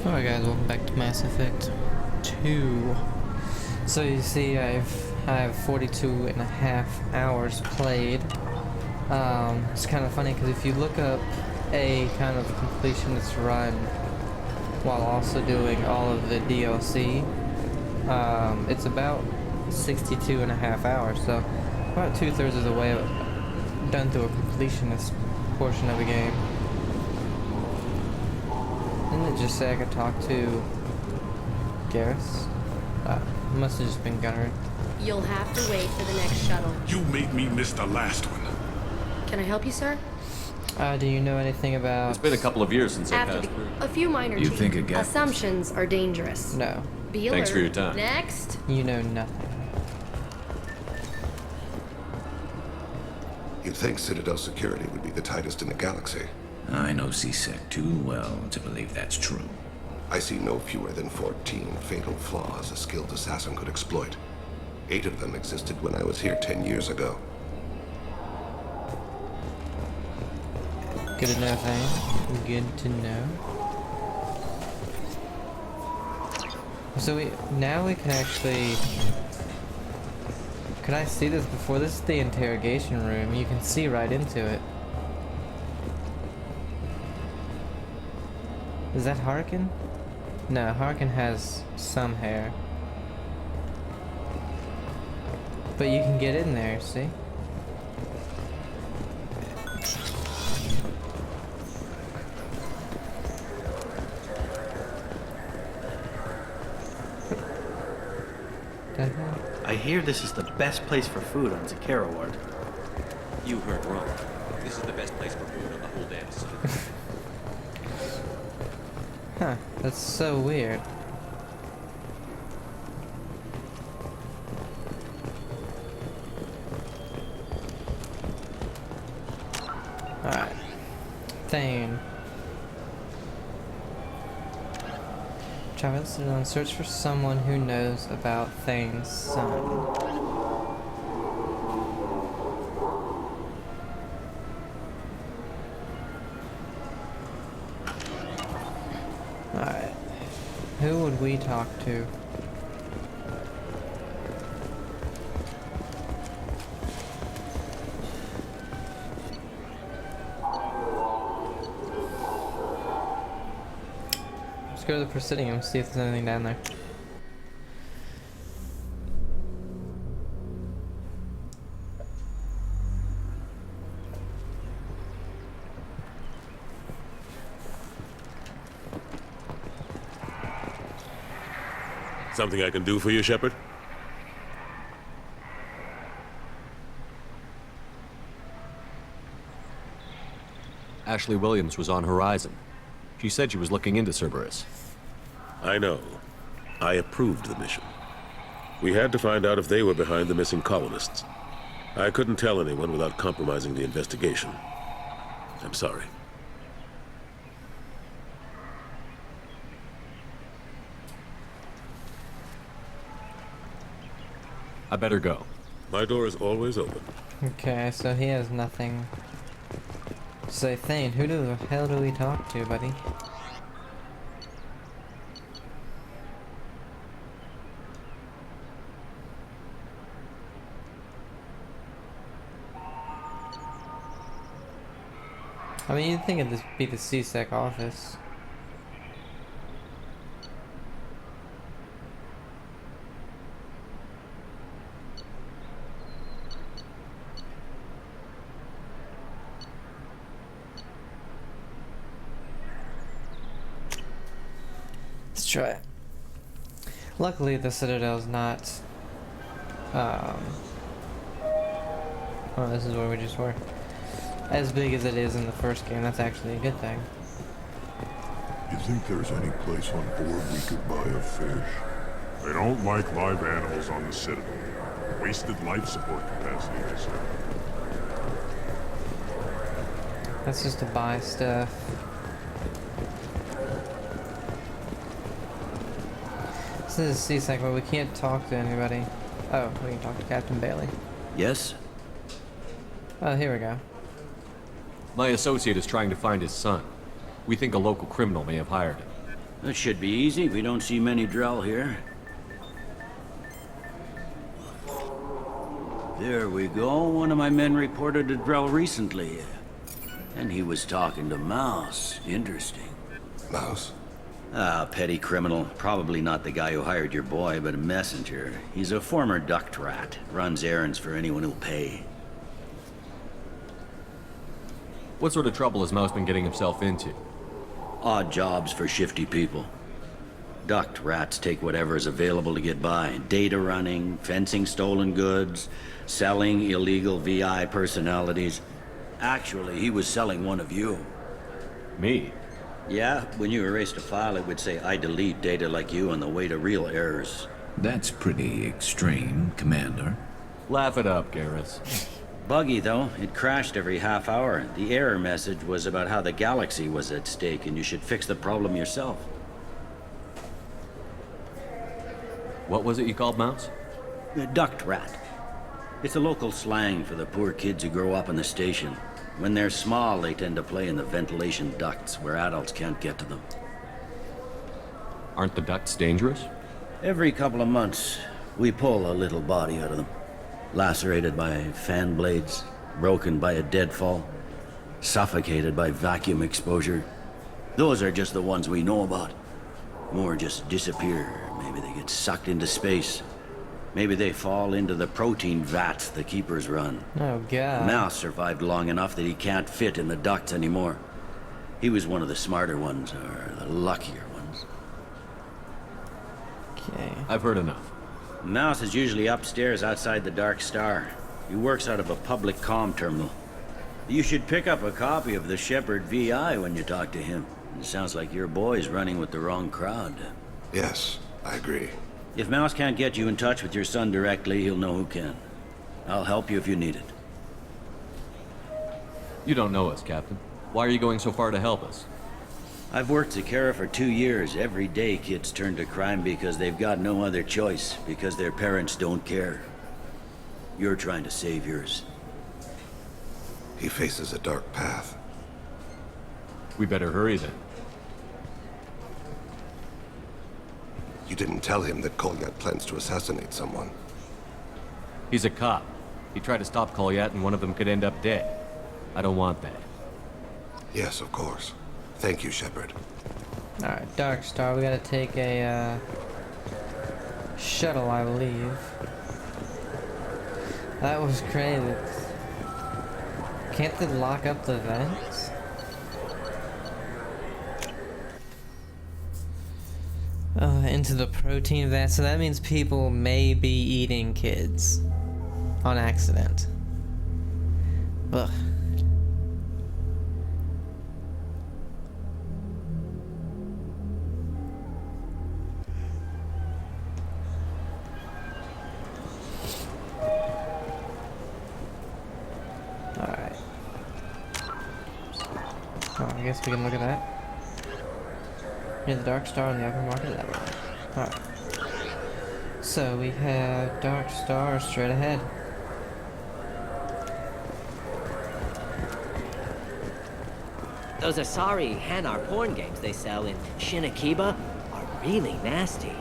Alright guys, welcome back to Mass Effect 2. So you see I have 42 and a half hours played. It's kind of funny because if you look up a kind of completionist run while also doing all of the DLC, it's about 62 and a half hours, so about 2/3 of the way done through a completionist portion of the game. Didn't it just say I could talk to Garrus? Must have just been Gunnery. You'll have to wait for the next shuttle. You made me miss the last one. Can I help you, sir? Do you know anything about... It's been a couple of years since I passed through. A few minor You think it gets... assumptions are dangerous. No. Be alert. Thanks for your time. Next. You know nothing. You'd think Citadel security would be the tightest in the galaxy. I know C-Sec too well to believe that's true. I see no fewer than 14 fatal flaws a skilled assassin could exploit. 8 of them existed when I was here 10 years ago. Good to know, Thane. Good to know. So now we can actually... Can I see this before? This is the interrogation room. You can see right into it. Is that Harkin? No, Harkin has some hair. But you can get in there, see? I hear this is the best place for food on Zakara Ward. You heard wrong. This is the best place for food on the whole damn site. Huh, that's so weird. Alright. Thane. Travel to Citadel and search for someone who knows about Thane's son. Alright. Who would we talk to? Let's go to the Presidium and see if there's anything down there. Something I can do for you, Shepard? Ashley Williams was on Horizon. She said she was looking into Cerberus. I know. I approved the mission. We had to find out if they were behind the missing colonists. I couldn't tell anyone without compromising the investigation. I'm sorry. I better go. My door is always open. Okay, so he has nothing to say. Thane, who the hell do we talk to, buddy? I mean, you'd think it'd be the C-Sec office. Let's try it. Luckily, the Citadel's not, oh, this is where we just were. As big as it is in the first game, that's actually a good thing. You think there's any place on board we could buy a fish? They don't like live animals on the Citadel. Wasted life support capacity, they say. That's just to buy stuff. This is C-Sec, but we can't talk to anybody. Oh, we can talk to Captain Bailey. Yes? Oh, here we go. My associate is trying to find his son. We think a local criminal may have hired him. That should be easy. We don't see many Drell here. There we go. One of my men reported a Drell recently. And he was talking to Mouse. Interesting. Mouse? Ah, petty criminal. Probably not the guy who hired your boy, but a messenger. He's a former duct rat. Runs errands for anyone who'll pay. What sort of trouble has Mouse been getting himself into? Odd jobs for shifty people. Duct rats take whatever is available to get by. Data running, fencing stolen goods, selling illegal VI personalities. Actually, he was selling one of you. Me? Yeah, when you erased a file, it would say, I delete data like you on the way to real errors. That's pretty extreme, Commander. Laugh it up, Garrus. Buggy, though. It crashed every half hour. The error message was about how the galaxy was at stake and you should fix the problem yourself. What was it you called Mouse? A duct rat. It's a local slang for the poor kids who grow up in the station. When they're small, they tend to play in the ventilation ducts where adults can't get to them. Aren't the ducts dangerous? Every couple of months, we pull a little body out of them. Lacerated by fan blades, broken by a deadfall, suffocated by vacuum exposure. Those are just the ones we know about. More just disappear. Maybe they get sucked into space. Maybe they fall into the protein vats the keepers run. Oh, God. Mouse survived long enough that he can't fit in the ducts anymore. He was one of the smarter ones, or the luckier ones. Okay. I've heard enough. Mouse is usually upstairs outside the Dark Star. He works out of a public comm terminal. You should pick up a copy of the Shepard VI when you talk to him. It sounds like your boy's running with the wrong crowd. Yes, I agree. If Mouse can't get you in touch with your son directly, he'll know who can. I'll help you if you need it. You don't know us, Captain. Why are you going so far to help us? I've worked Zakera for 2 years. Every day kids turn to crime because they've got no other choice, because their parents don't care. You're trying to save yours. He faces a dark path. We better hurry then. You didn't tell him that Goliath plans to assassinate someone. He's a cop. He tried to stop Goliath and one of them could end up dead. I don't want that. Yes, of course. Thank you, Shepard. Alright, Dark Star, we gotta take a shuttle, I believe. That was crazy. Can't they lock up the vents? Into the protein vat, so that means people may be eating kids on accident. Ugh. Alright. Oh, I guess we can look at that. Near the Dark Star in the upper market that way. Alright. So we have Dark Star straight ahead. Those Asari Hanar porn games they sell in Shinakiba are really nasty.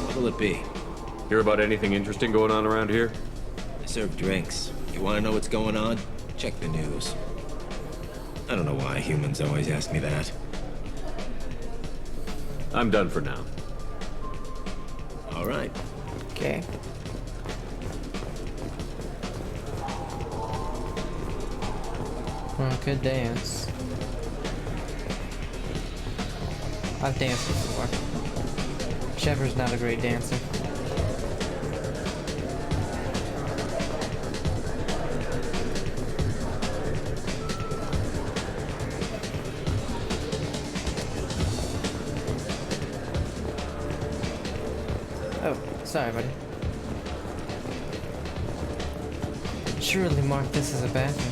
What'll it be? Hear about anything interesting going on around here? I serve drinks. You want to know what's going on? Check the news. I don't know why humans always ask me that. I'm done for now. All right. Okay. Well, good dance. I've danced before. Shepard's not a great dancer. Oh, sorry, buddy. Surely mark this as a bathroom.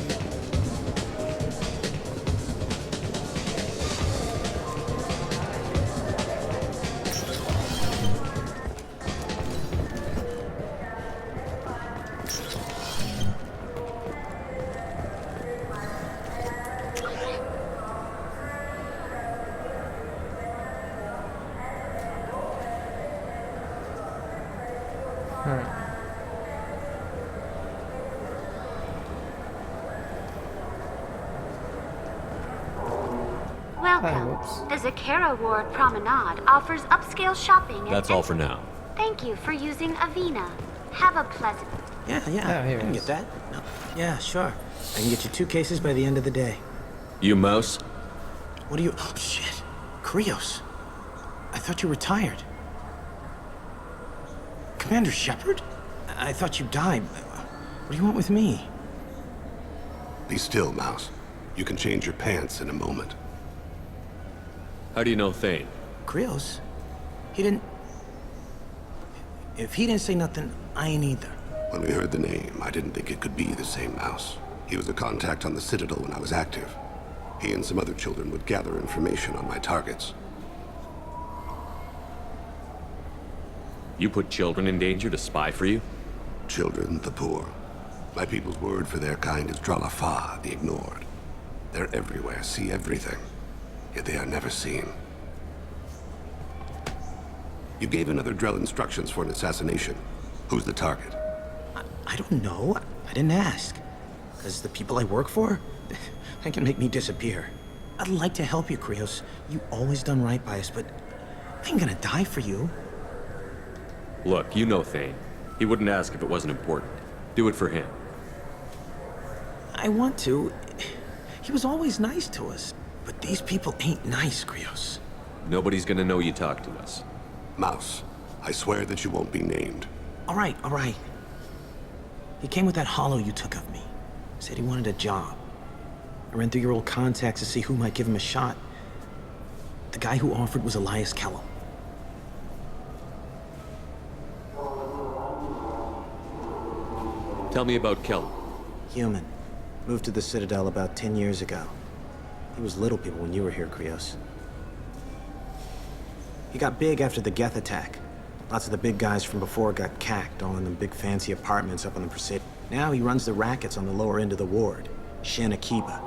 whoops. The Zakara Ward Promenade offers upscale shopping and... That's all for now. Thank you for using Avena. Have a pleasant... Yeah, Oh, I here can it get is. that. No. Yeah, sure. I can get you 2 cases by the end of the day. You mouse? What are you... Oh, shit. Krios. I thought you were tired. Commander Shepard? I thought you died. What do you want with me? Be still, Mouse. You can change your pants in a moment. How do you know Thane? Krios? He didn't... If he didn't say nothing, I ain't either. When we heard the name, I didn't think it could be the same Mouse. He was a contact on the Citadel when I was active. He and some other children would gather information on my targets. You put children in danger to spy for you? Children, the poor. My people's word for their kind is Dralafa, the ignored. They're everywhere, see everything. Yet they are never seen. You gave another Drell instructions for an assassination. Who's the target? I don't know. I didn't ask. Because the people I work for, they can make me disappear. I'd like to help you, Krios. You always done right by us, but I ain't gonna die for you. Look, you know Thane. He wouldn't ask if it wasn't important. Do it for him. I want to. He was always nice to us. But these people ain't nice, Krios. Nobody's gonna know you talk to us. Mouse, I swear that you won't be named. All right. He came with that hollow you took of me. Said he wanted a job. I ran through your old contacts to see who might give him a shot. The guy who offered was Elias Callum. Tell me about Callum. Human. Moved to the Citadel about 10 years ago. He was little people when you were here, Krios. He got big after the Geth attack. Lots of the big guys from before got cacked, all in them big fancy apartments up on the Presidio. Now he runs the rackets on the lower end of the ward, Shanakiba.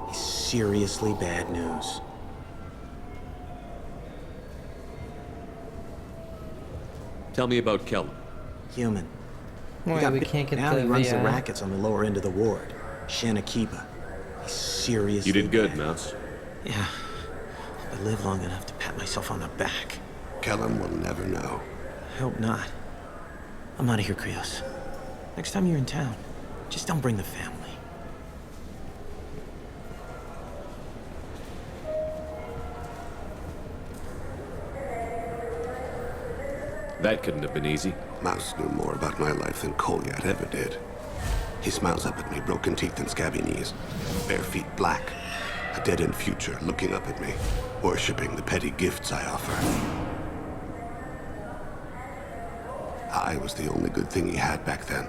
He's seriously bad news. Tell me about Callum. Human. Why we can't get now the he runs the VI? rackets on the lower end of the ward, Shanakiba. He's seriously You did good, bad. Mouse. Yeah. I live long enough to pat myself on the back. Callum will never know. I hope not. I'm out of here, Krios. Next time you're in town, just don't bring the family. That couldn't have been easy. Mouse knew more about my life than Goliath ever did. He smiles up at me, broken teeth and scabby knees, bare feet black, a dead-end future looking up at me, worshipping the petty gifts I offer. I was the only good thing he had back then,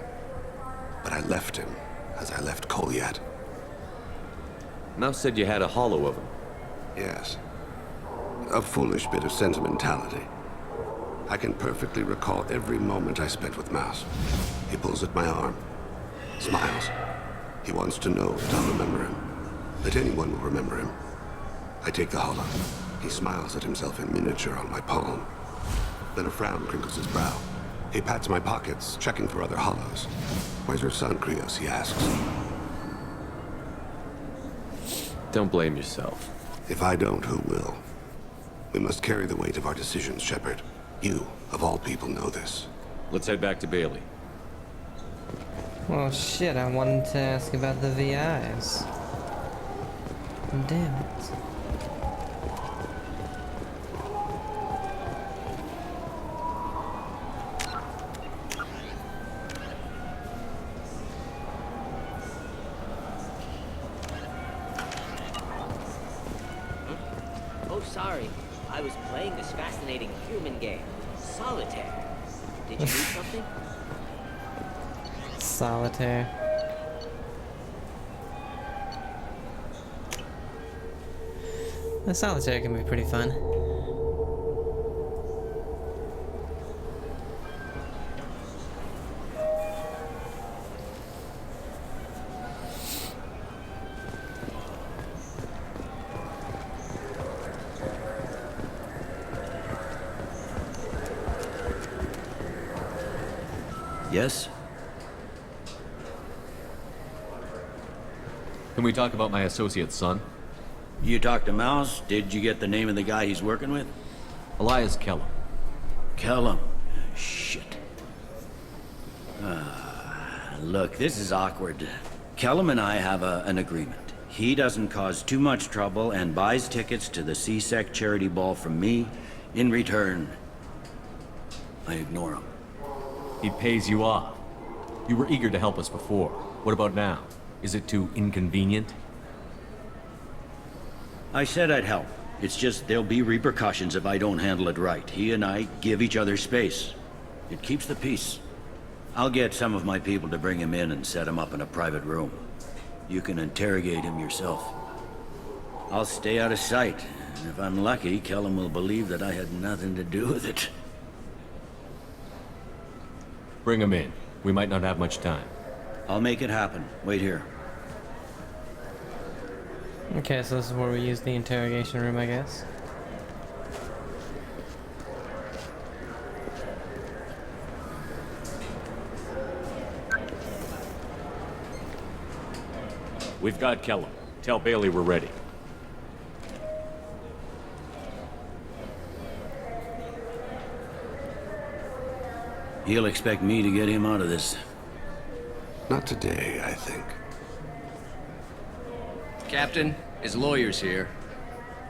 but I left him as I left Goliath. Mouse said you had a hollow of him. Yes, a foolish bit of sentimentality. I can perfectly recall every moment I spent with Mouse. He pulls at my arm, smiles. He wants to know that I'll remember him, that anyone will remember him. I take the hollow. He smiles at himself in miniature on my palm. Then a frown crinkles his brow. He pats my pockets, checking for other hollows. Where's your son, Krios, he asks. Don't blame yourself. If I don't, who will? We must carry the weight of our decisions, Shepard. You, of all people, know this. Let's head back to Bailey. Well, shit, I wanted to ask about the VIs. Damn it. Oh, sorry. I was playing this fascinating human game, Solitaire. Did you need something? Solitaire. The solitaire can be pretty fun. Yes? Can we talk about my associate's son? You talked to Mouse? Did you get the name of the guy he's working with? Elias Callum. Callum. Shit. Look, this is awkward. Callum and I have an agreement. He doesn't cause too much trouble and buys tickets to the C-Sec charity ball from me. In return, I ignore him. He pays you off. You were eager to help us before. What about now? Is it too inconvenient? I said I'd help. It's just there'll be repercussions if I don't handle it right. He and I give each other space. It keeps the peace. I'll get some of my people to bring him in and set him up in a private room. You can interrogate him yourself. I'll stay out of sight, and if I'm lucky, Callum will believe that I had nothing to do with it. Bring him in. We might not have much time. I'll make it happen. Wait here. Okay, so this is where we use the interrogation room, I guess. We've got Callum. Tell Bailey we're ready. He'll expect me to get him out of this. Not today, I think. Captain, his lawyer's here.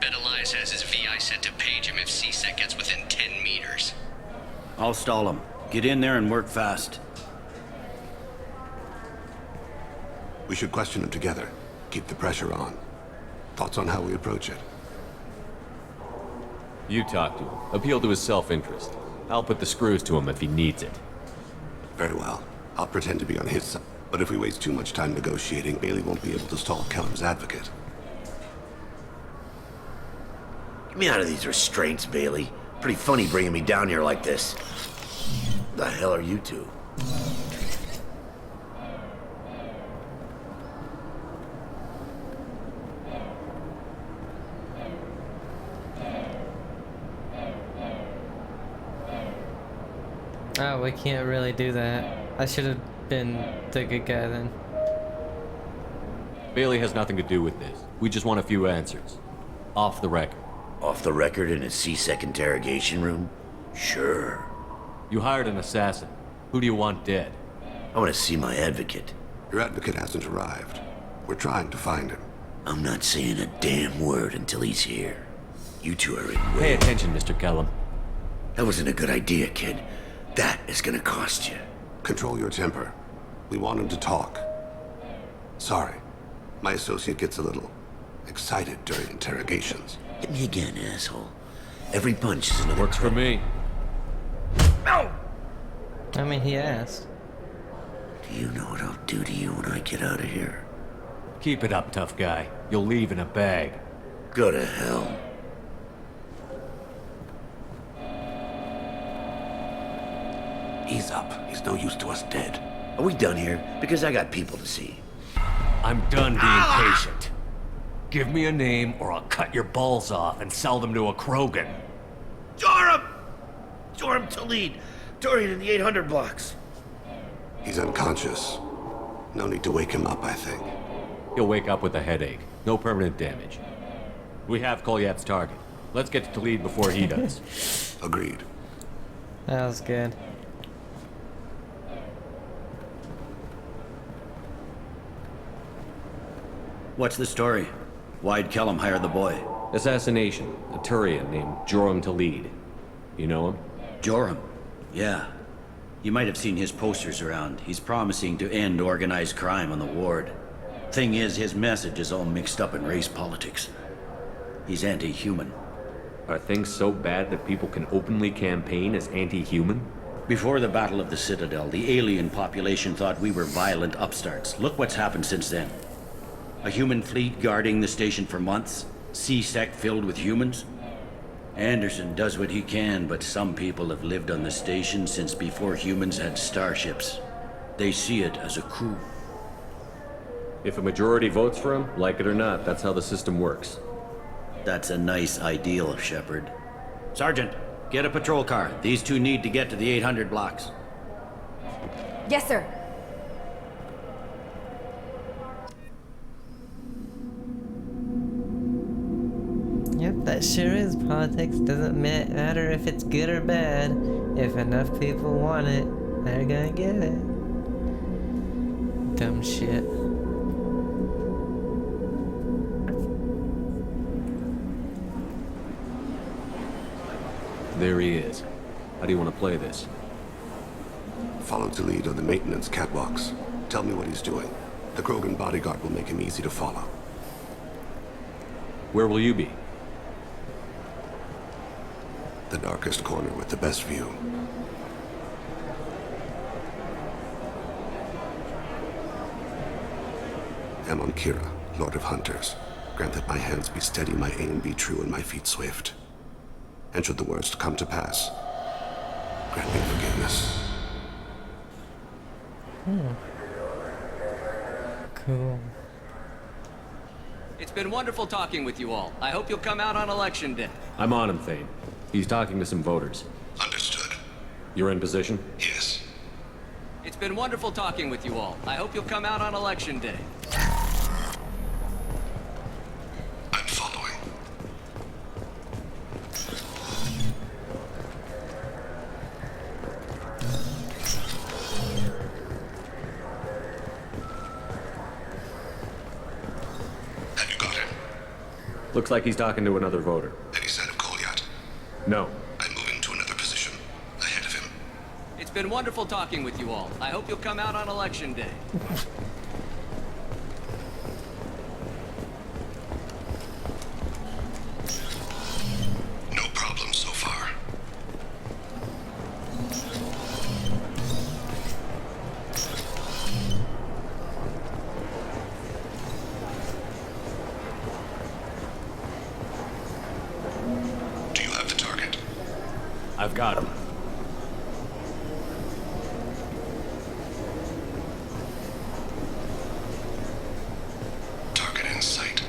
Bet Elias has his VI set to page him if C-Sec gets within 10 meters. I'll stall him. Get in there and work fast. We should question him together. Keep the pressure on. Thoughts on how we approach it? You talk to him. Appeal to his self-interest. I'll put the screws to him if he needs it. Very well. I'll pretend to be on his side. But if we waste too much time negotiating, Bailey won't be able to stall Callum's advocate. Get me out of these restraints, Bailey. Pretty funny bringing me down here like this. The hell are you two? Oh, we can't really do that. I should have been the good guy then. Bailey has nothing to do with this. We just want a few answers. Off the record. Off the record in a C-Sec interrogation room? Sure. You hired an assassin. Who do you want dead? I want to see my advocate. Your advocate hasn't arrived. We're trying to find him. I'm not saying a damn word until he's here. You two are in way. Pay attention, Mr. Callum. That wasn't a good idea, kid. That is gonna cost you. Control your temper. We want him to talk. Sorry. My associate gets a little excited during interrogations. Hit me again, asshole. Every punch is another. Works for me. No! I mean, he asked. Do you know what I'll do to you when I get out of here? Keep it up, tough guy. You'll leave in a bag. Go to hell. He's up. He's no use to us dead. Are we done here? Because I got people to see. I'm done being patient. Give me a name or I'll cut your balls off and sell them to a Krogan. Joram! Joram Talid. Dorian in the 800 blocks. He's unconscious. No need to wake him up, I think. He'll wake up with a headache. No permanent damage. We have Goliath's target. Let's get to Talid before he does. Agreed. That was good. What's the story? Why'd Callum hire the boy? Assassination. A Turian named Joram Talid. You know him? Joram? Yeah. You might have seen his posters around. He's promising to end organized crime on the ward. Thing is, his message is all mixed up in race politics. He's anti-human. Are things so bad that people can openly campaign as anti-human? Before the Battle of the Citadel, the alien population thought we were violent upstarts. Look what's happened since then. A human fleet guarding the station for months. C-Sec filled with humans. Anderson does what he can, but some people have lived on the station since before humans had starships. They see it as a coup. If a majority votes for him, like it or not, that's how the system works. That's a nice ideal, Shepard. Sergeant, get a patrol car. These two need to get to the 800 blocks. Yes, sir. That sure is. Politics doesn't matter if it's good or bad. If enough people want it, they're gonna get it. Dumb shit. There he is. How do you want to play this? Follow the lead on the maintenance catwalks. Tell me what he's doing. The Krogan bodyguard will make him easy to follow. Where will you be? The darkest corner with the best view. I'm on Kira, Lord of Hunters. Grant that my hands be steady, my aim be true, and my feet swift. And should the worst come to pass, grant me forgiveness. Cool. It's been wonderful talking with you all. I hope you'll come out on election day. I'm on him, Thane. He's talking to some voters. Understood. You're in position? Yes. It's been wonderful talking with you all. I hope you'll come out on election day. I'm following. Have you got him? Looks like he's talking to another voter. Any sign of Goliath? No. I'm moving to another position. Ahead of him. It's been wonderful talking with you all. I hope you'll come out on election day. No problem so far. Do you have the target? I've got him. Target in sight.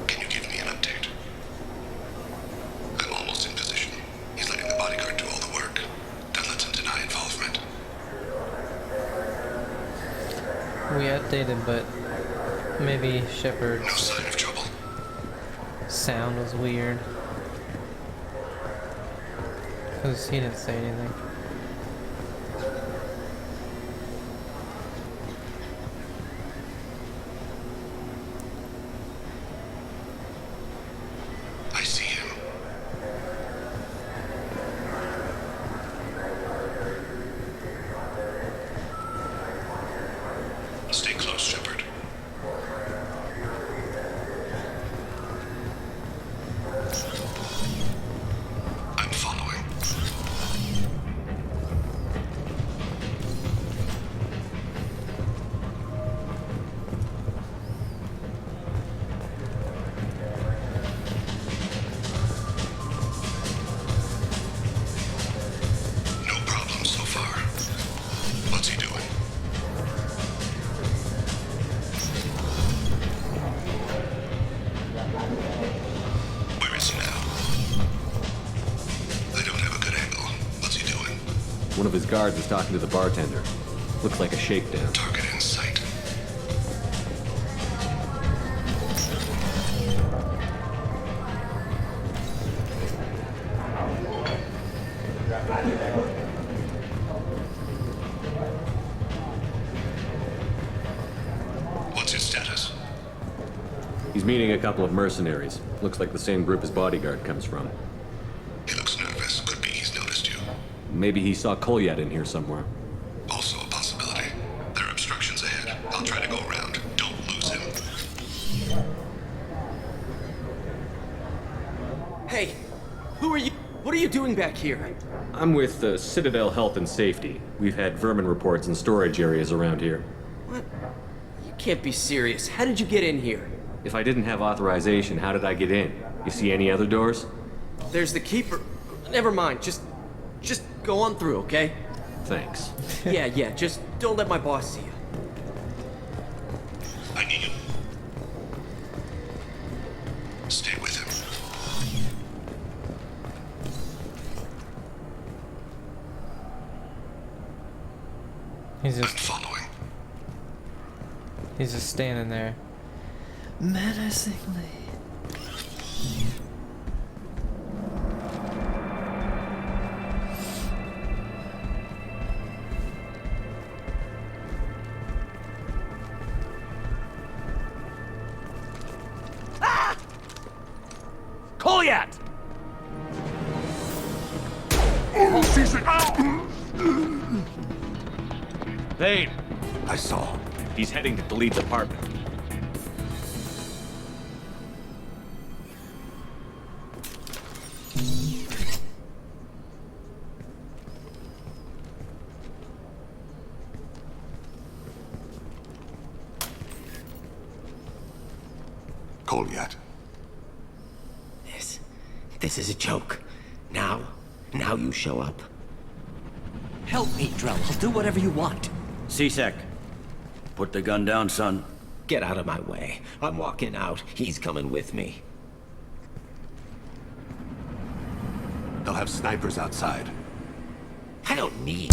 Can you give me an update? I'm almost in position. He's letting the bodyguard do all the work. That lets him deny involvement. We updated, but maybe Shepard's No sign of trouble. sound was weird. Because he didn't say anything. I see him. Stay close, Shepard. I'm following. No problem so far. What's he doing? Where is he now? I don't have a good angle. What's he doing? One of his guards is talking to the bartender. Looks like a shakedown. Target in sight. What's his status? He's meeting a couple of mercenaries. Looks like the same group his bodyguard comes from. He looks nervous. Could be he's noticed you. Maybe he saw Goliath in here somewhere. Also a possibility. There are obstructions ahead. I'll try to go around. Don't lose him. Hey, who are you? What are you doing back here? I'm with Citadel Health and Safety. We've had vermin reports in storage areas around here. What? You can't be serious. How did you get in here? If I didn't have authorization, how did I get in? You see any other doors? There's the keeper. Never mind. Just go on through, okay? Thanks. Yeah. Just don't let my boss see you. I need you. Stay with him. He's just standing there. Menacingly. Goliath! Thane! I saw. He's heading to the lead's apartment. Goliath. This is a joke. Now you show up. Help me, Drell. I'll do whatever you want. C-Sec, put the gun down, son. Get out of my way. I'm walking out. He's coming with me. They'll have snipers outside. I don't need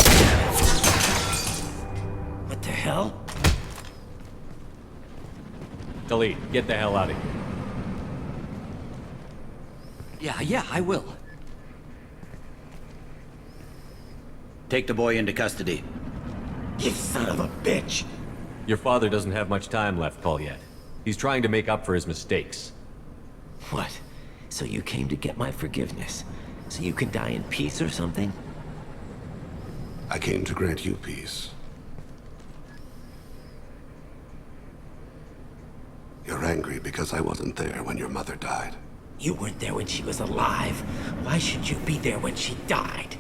What the hell? Delete. Get the hell out of here. Yeah, I will. Take the boy into custody. You son of a bitch! Your father doesn't have much time left, Goliath. He's trying to make up for his mistakes. What? So you came to get my forgiveness? So you can die in peace or something? I came to grant you peace. You're angry because I wasn't there when your mother died. You weren't there when she was alive. Why should you be there when she died?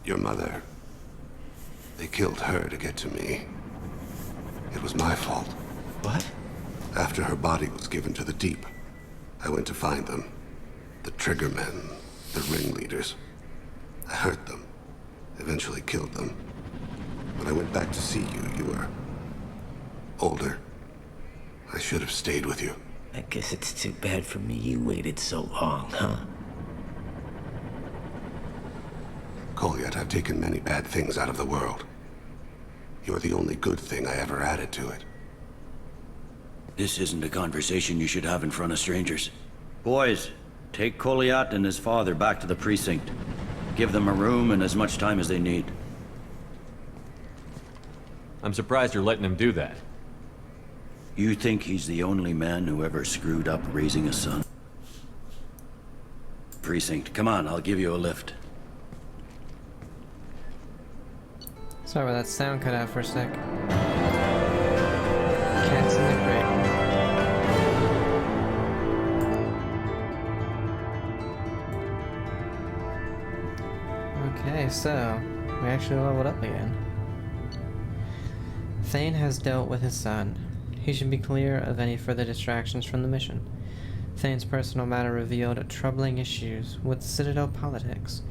Your mother. They killed her to get to me. It was my fault. What? After her body was given to the deep, I went to find them. The triggermen, the ringleaders. I hurt them. Eventually killed them. When I went back to see you, you were older. I should have stayed with you. I guess it's too bad for me you waited so long, huh? Goliath, I've taken many bad things out of the world. You're the only good thing I ever added to it. This isn't a conversation you should have in front of strangers. Boys, take Goliath and his father back to the precinct. Give them a room and as much time as they need. I'm surprised you're letting him do that. You think he's the only man who ever screwed up raising a son? Precinct, come on, I'll give you a lift. Sorry about that sound cut out for a sec. Cats in the crate. Okay, so we actually leveled up again. Thane has dealt with his son. He should be clear of any further distractions from the mission. Thane's personal matter revealed troubling issues with Citadel politics.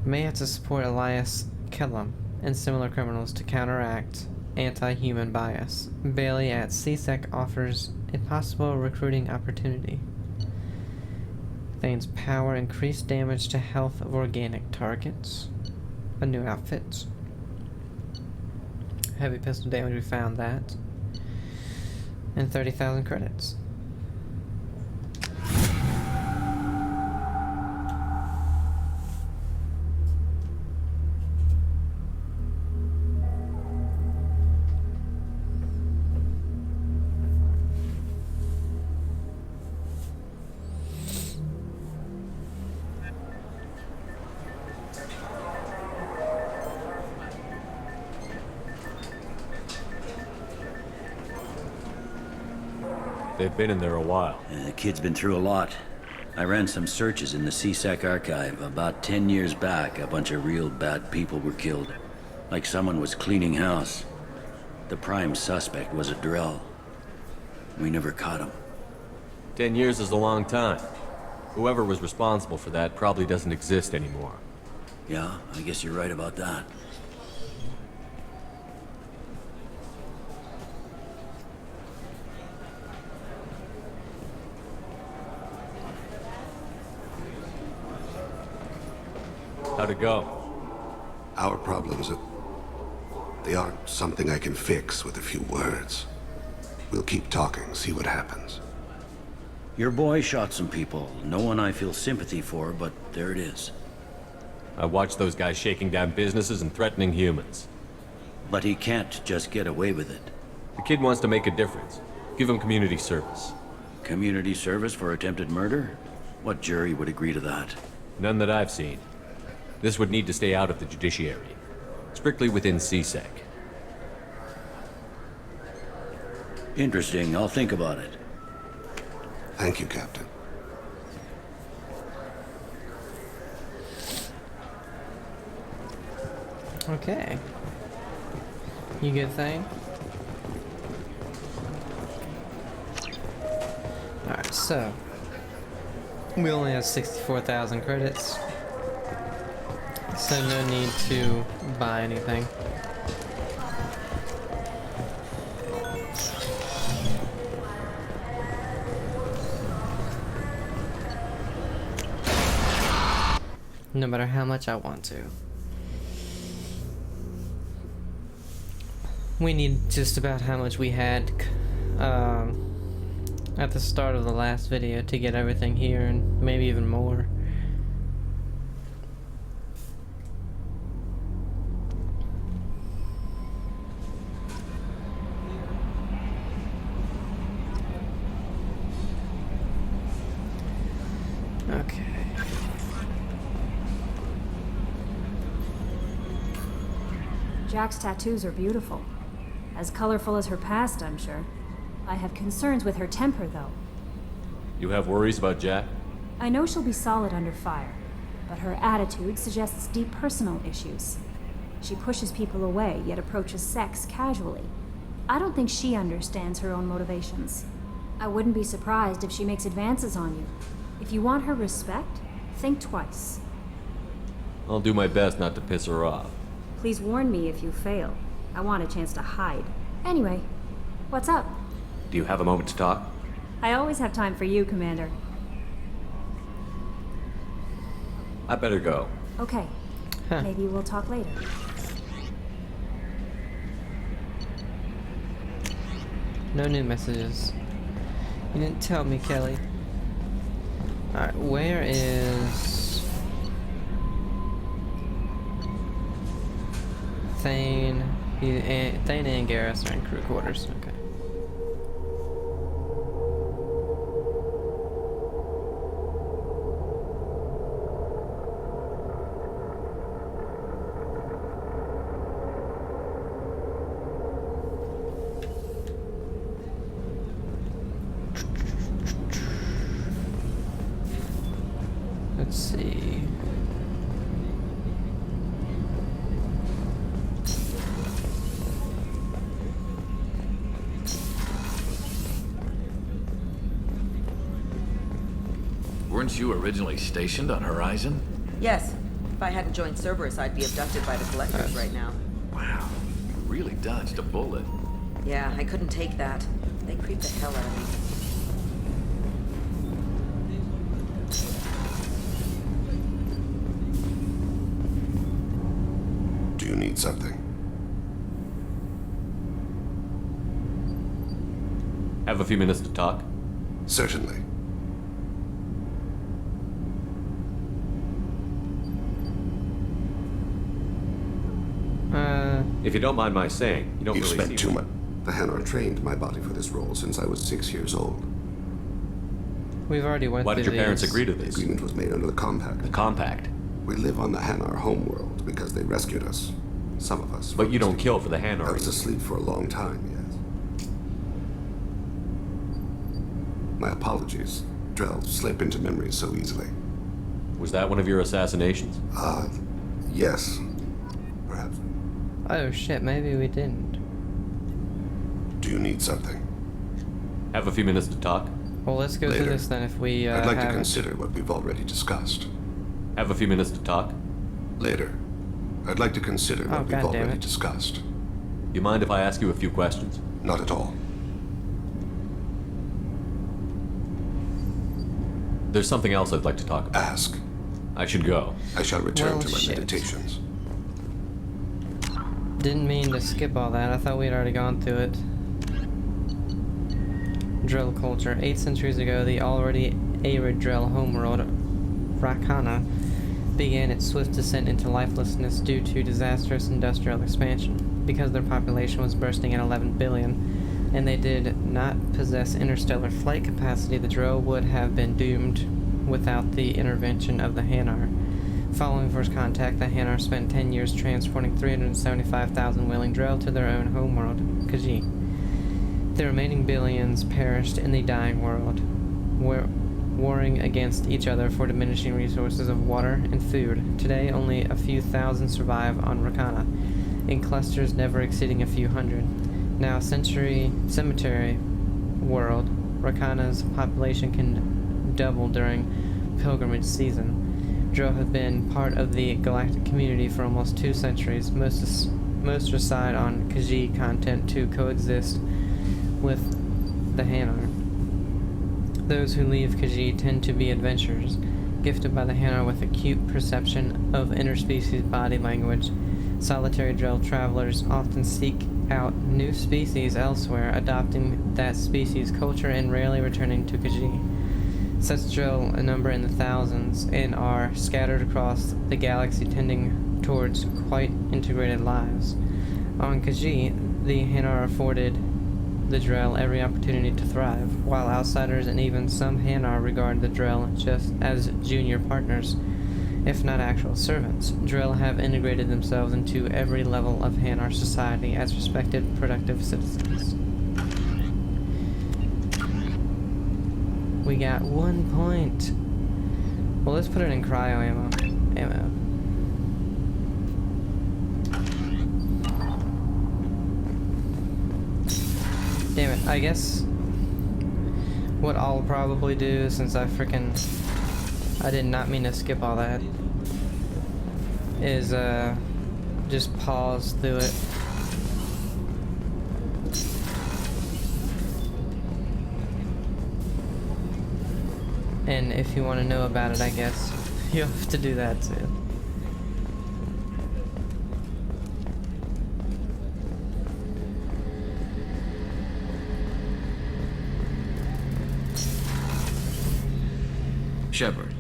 May have to support Elias Callum and similar criminals to counteract anti-human bias. Bailey at CSEC offers a possible recruiting opportunity. Thane's power increased damage to health of organic targets. A new outfit. Heavy pistol damage, we found that. And 30,000 credits. They've been in there a while. The kid's been through a lot. I ran some searches in the CSEC archive. About 10 years back, a bunch of real bad people were killed. Like someone was cleaning house. The prime suspect was a Drell. We never caught him. 10 years is a long time. Whoever was responsible for that probably doesn't exist anymore. Yeah, I guess you're right about that. How'd it go? Our problems They aren't something I can fix with a few words. We'll keep talking, see what happens. Your boy shot some people. No one I feel sympathy for, but there it is. I watched those guys shaking down businesses and threatening humans. But he can't just get away with it. The kid wants to make a difference. Give him community service. Community service for attempted murder? What jury would agree to that? None that I've seen. This would need to stay out of the judiciary. Strictly within CSEC. Interesting. I'll think about it. Thank you, Captain. Okay. You good, Thane? Alright, so we only have 64,000 credits, so no need to buy anything. No matter how much I want to. We need just about how much we had at the start of the last video to get everything here, and maybe even more. Okay. Jack's tattoos are beautiful. As colorful as her past, I'm sure. I have concerns with her temper, though. You have worries about Jack? I know she'll be solid under fire, but her attitude suggests deep personal issues. She pushes people away, yet approaches sex casually. I don't think she understands her own motivations. I wouldn't be surprised if she makes advances on you. If you want her respect, think twice. I'll do my best not to piss her off. Please warn me if you fail. I want a chance to hide. Anyway, what's up? Do you have a moment to talk? I always have time for you, Commander. I better go. Okay. Maybe we'll talk later. No new messages. You didn't tell me, Kelly. Alright, where is Thane? Thane and Garrus are in crew quarters. Okay. Let's see. Weren't you originally stationed on Horizon? Yes. If I hadn't joined Cerberus, I'd be abducted by the Collectors right now. Wow. You really dodged a bullet. Yeah, I couldn't take that. They creeped the hell out of me. Do you need something? Have a few minutes to talk? Certainly. If you don't mind my saying, you don't You've really spent see too much. The Hanar trained my body for this role since I was 6 years old. We've already went Why through did your parents these. agree to this? The agreement was made under the Compact. The Compact? We live on the Hanar homeworld because they rescued us. Some of us. But you don't kill for the Hanar. I was asleep for a long time, yes. My apologies. Drell slip into memory so easily. Was that one of your assassinations? Yes. Perhaps. Oh shit, maybe we didn't. Do you need something? Have a few minutes to talk? Well, let's go through this then if we I'd like to haven't. consider what we've already discussed. Have a few minutes to talk? Later. I'd like to consider what we've already discussed. You mind if I ask you a few questions? Not at all. There's something else I'd like to talk about. Ask. I should go. I shall return to my meditations. Didn't mean to skip all that. I thought we had already gone through it. Drell culture. 8 centuries ago, the already arid Drell homeworld, Rakana, began its swift descent into lifelessness due to disastrous industrial expansion. Because their population was bursting at 11 billion, and they did not possess interstellar flight capacity, the Drell would have been doomed without the intervention of the Hanar. Following first contact, the Hanar spent 10 years transporting 375,000 willing Drell to their own homeworld, Khajiit. The remaining billions perished in the dying world, warring against each other for diminishing resources of water and food. Today, only a few thousand survive on Rakana, in clusters never exceeding a few hundred. Now, cemetery world, Rakana's population can double during pilgrimage season. Drell have been part of the galactic community for almost 2 centuries. Most reside on Khajiit content to coexist with the Hanar. Those who leave Khajiit tend to be adventurers, gifted by the Hanar with acute perception of interspecies body language. Solitary Drell travelers often seek out new species elsewhere, adopting that species' culture and rarely returning to Khajiit. Such Drell number in the thousands and are scattered across the galaxy, tending towards quite integrated lives. On Khajiit, the Hanar afforded the Drell every opportunity to thrive, while outsiders and even some Hanar regard the Drell just as junior partners, if not actual servants. Drell have integrated themselves into every level of Hanar society as respected, productive citizens. We got 1 point. Well, let's put it in cryo ammo. Damn it, I guess what I'll probably do, since I did not mean to skip all that, is just pause through it. And if you want to know about it, I guess you have to do that too. Shepard,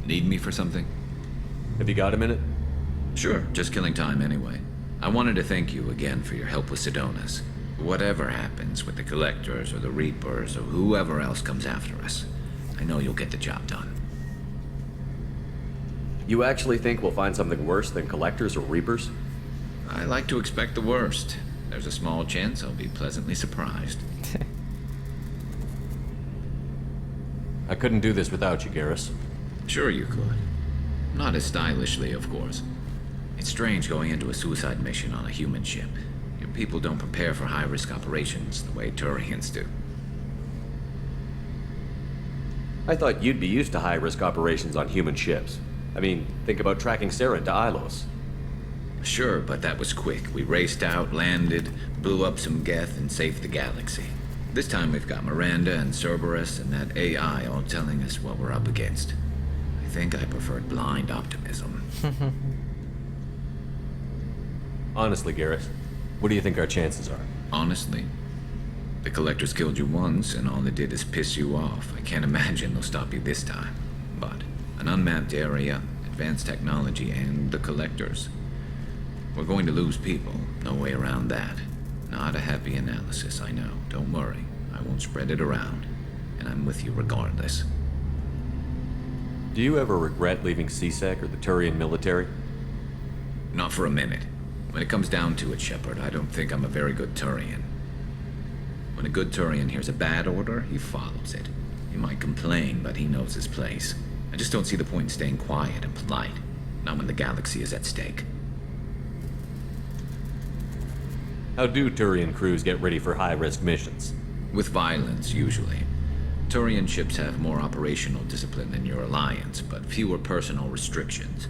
need me for something? Have you got a minute? Sure, just killing time anyway. I wanted to thank you again for your help with Sidonis. Whatever happens with the Collectors or the Reapers or whoever else comes after us, I know you'll get the job done. You actually think we'll find something worse than Collectors or Reapers? I like to expect the worst. There's a small chance I'll be pleasantly surprised. I couldn't do this without you, Garrus. Sure you could. Not as stylishly, of course. It's strange going into a suicide mission on a human ship. Your people don't prepare for high-risk operations the way Turians do. I thought you'd be used to high-risk operations on human ships. I mean, think about tracking Sarah to Ilos. Sure, but that was quick. We raced out, landed, blew up some Geth, and saved the galaxy. This time we've got Miranda and Cerberus and that AI all telling us what we're up against. I think I preferred blind optimism. Honestly, Garrus, what do you think our chances are? Honestly? The Collectors killed you once, and all they did is piss you off. I can't imagine they'll stop you this time. But an unmapped area, advanced technology, and the Collectors. We're going to lose people. No way around that. Not a happy analysis, I know. Don't worry. I won't spread it around. And I'm with you regardless. Do you ever regret leaving CSEC or the Turian military? Not for a minute. When it comes down to it, Shepard, I don't think I'm a very good Turian. When a good Turian hears a bad order, he follows it. He might complain, but he knows his place. I just don't see the point in staying quiet and polite. Not when the galaxy is at stake. How do Turian crews get ready for high-risk missions? With violence, usually. Turian ships have more operational discipline than your alliance, but fewer personal restrictions.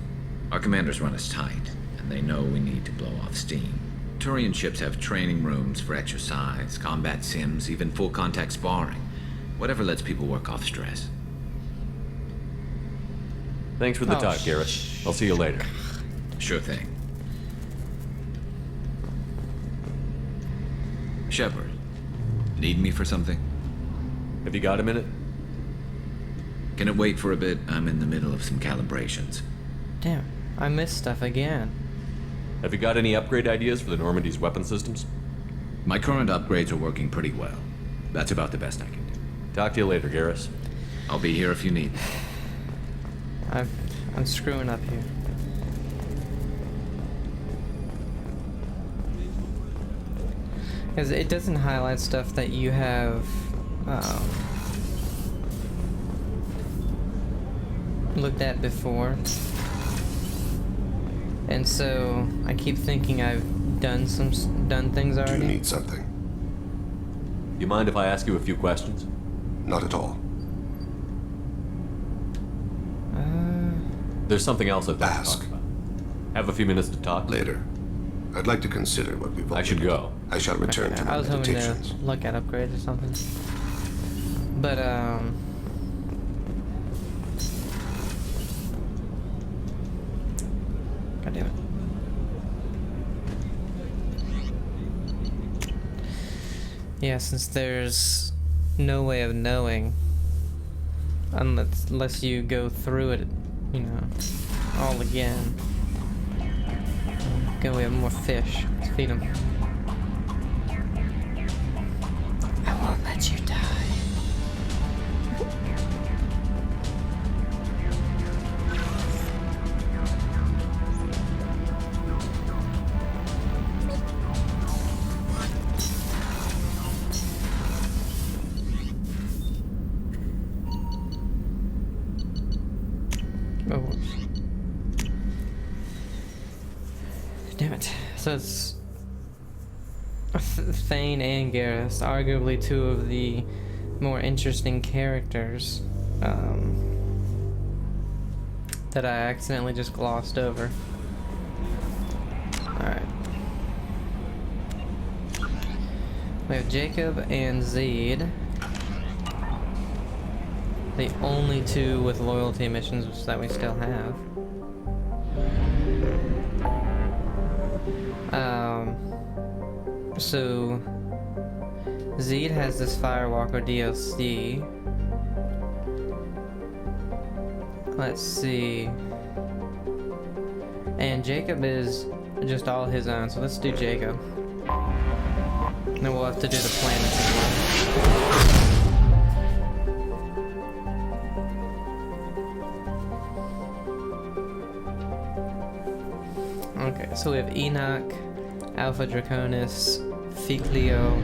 Our commanders run us tight, and they know we need to blow off steam. Turian ships have training rooms for exercise, combat sims, even full-contact sparring. Whatever lets people work off stress. Thanks for the talk, Garrus. I'll see you later. Sure thing. Shepard, need me for something? Have you got a minute? Can it wait for a bit? I'm in the middle of some calibrations. Damn, I missed stuff again. Have you got any upgrade ideas for the Normandy's weapon systems? My current upgrades are working pretty well. That's about the best I can do. Talk to you later, Garrus. I'll be here if you need me. I'm screwing up here. Because it doesn't highlight stuff that you have looked at before. And so I keep thinking I've done things already. Do you need something? You mind if I ask you a few questions? Not at all. There's something else I'd like to talk about. Have a few minutes to talk? Later. I'd like to consider what we've. I should go. I shall return to my meditations. I was hoping to look at upgrades or something. But, God damn it. Yeah, since there's no way of knowing unless you go through it, you know, all again. Okay, we have more fish. Let's feed them. I won't let you die. Oh, whoops. Damn it. So it's Thane and Garrus, arguably two of the more interesting characters that I accidentally just glossed over. Alright. We have Jacob and Zed. The only two with loyalty missions that we still have. So Zed has this Firewalker DLC. Let's see. And Jacob is just all his own, so let's do Jacob. Then we'll have to do the planets as well. Okay, so we have Enoch, Alpha Draconis, Ficlio.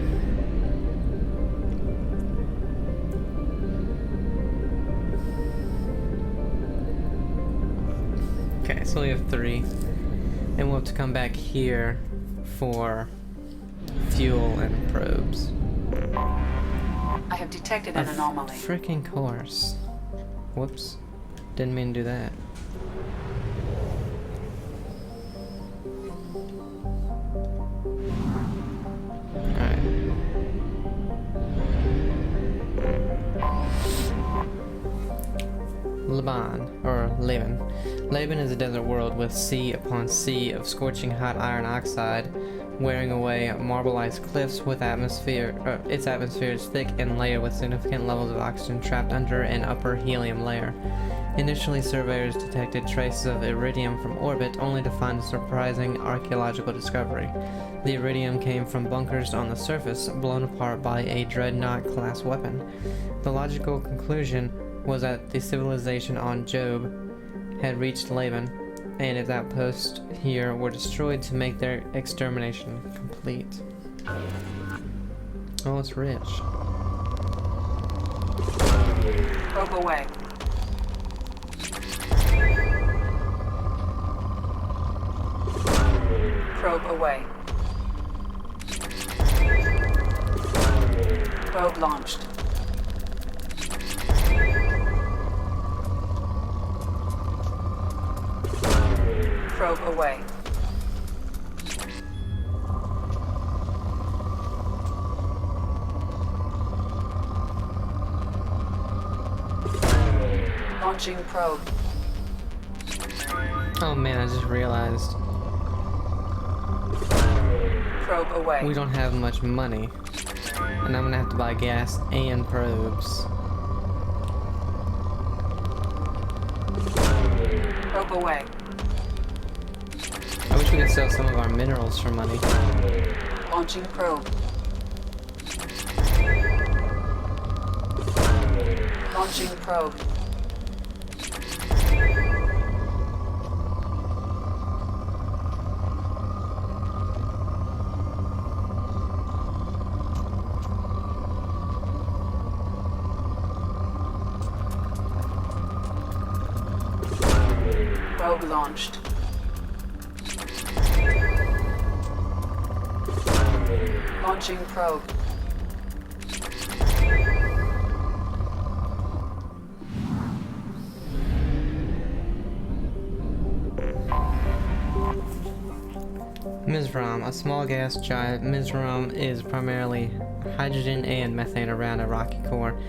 Okay, so we have 3. And we'll have to come back here for fuel and probes. I have detected an anomaly. Freaking course. Whoops. Didn't mean to do that. Laban. Laban is a desert world with sea upon sea of scorching hot iron oxide, wearing away marbleized cliffs with its atmosphere is thick and layered with significant levels of oxygen trapped under an upper helium layer. Initially, surveyors detected traces of iridium from orbit, only to find a surprising archaeological discovery. The iridium came from bunkers on the surface, blown apart by a dreadnought-class weapon. The logical conclusion was that the civilization on Job had reached Laban, and its outposts here were destroyed to make their extermination complete. Oh, it's rich. Probe away. Probe away. Probe launched. Probe away. Launching probe. Oh man, I just realized. Probe away. We don't have much money. And I'm gonna have to buy gas and probes. Probe away. I wish we could sell some of our minerals for money. Launching probe. Launching probe. Probe launched. Launching probe. Misroam, a small gas giant. Misroam is primarily hydrogen and methane around a rocky core.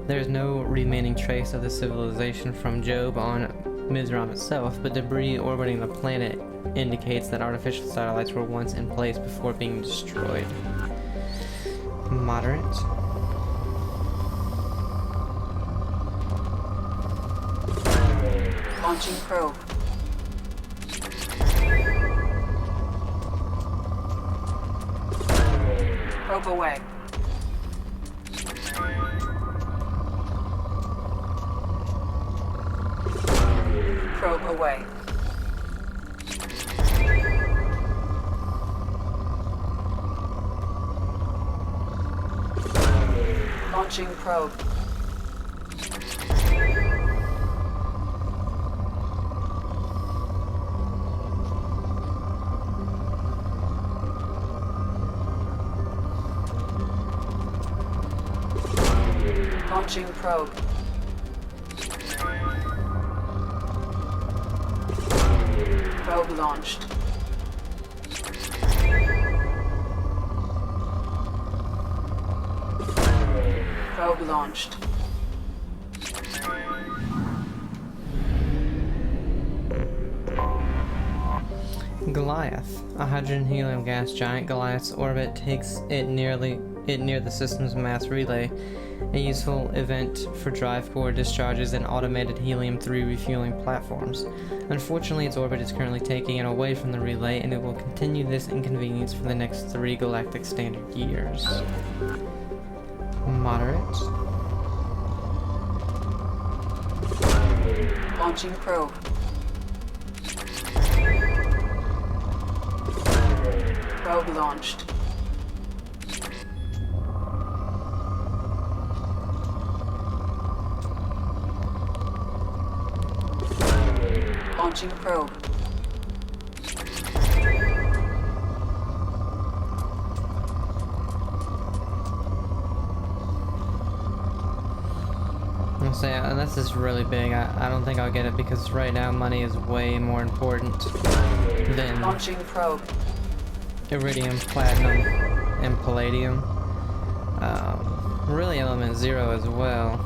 There is no remaining trace of the civilization from Job on Misroam itself, but debris orbiting the planet indicates that artificial satellites were once in place before being destroyed. Moderate. Launching probe. Probe away. Probe away. Launching probe. Launching probe. Probe launched. Probe launched. Goliath, a hydrogen helium gas giant. Goliath's orbit takes it near the system's mass relay, a useful event for drive core discharges and automated helium-3 refueling platforms. Unfortunately, its orbit is currently taking it away from the relay, and it will continue this inconvenience for the next 3 galactic standard years. Moderate. Launching probe. Probe launched. Launching probe. I'll say, unless it's really big, I don't think I'll get it because right now money is way more important than Launching probe. iridium, platinum, and palladium. Really element 0 as well.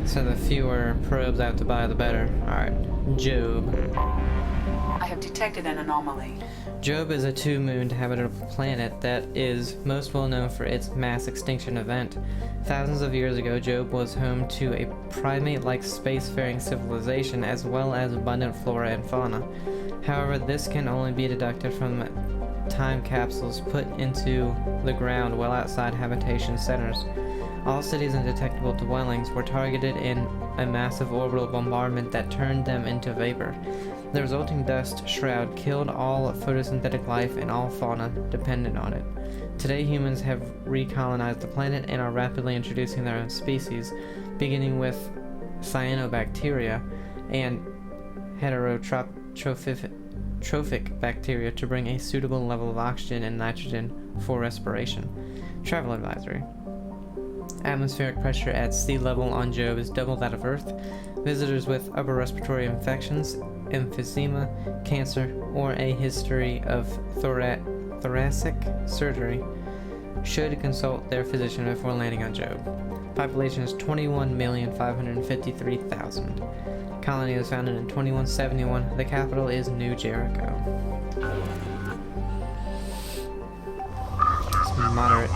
So the fewer probes I have to buy, the better. Alright, Job. I have detected an anomaly. Job is a two-mooned habitable planet that is most well known for its mass extinction event. Thousands of years ago, Job was home to a primate-like spacefaring civilization as well as abundant flora and fauna. However, this can only be deducted from time capsules put into the ground well outside habitation centers. All cities and detectable dwellings were targeted in a massive orbital bombardment that turned them into vapor. The resulting dust shroud killed all photosynthetic life and all fauna dependent on it. Today, humans have recolonized the planet and are rapidly introducing their own species, beginning with cyanobacteria and heterotrophic bacteria to bring a suitable level of oxygen and nitrogen for respiration. Travel advisory. Atmospheric pressure at sea level on Job is double that of Earth. Visitors with upper respiratory infections, emphysema, cancer, or a history of thoracic surgery should consult their physician before landing on Job. Population is 21,553,000. Colony was founded in 2171. The capital is New Jericho. It's moderate.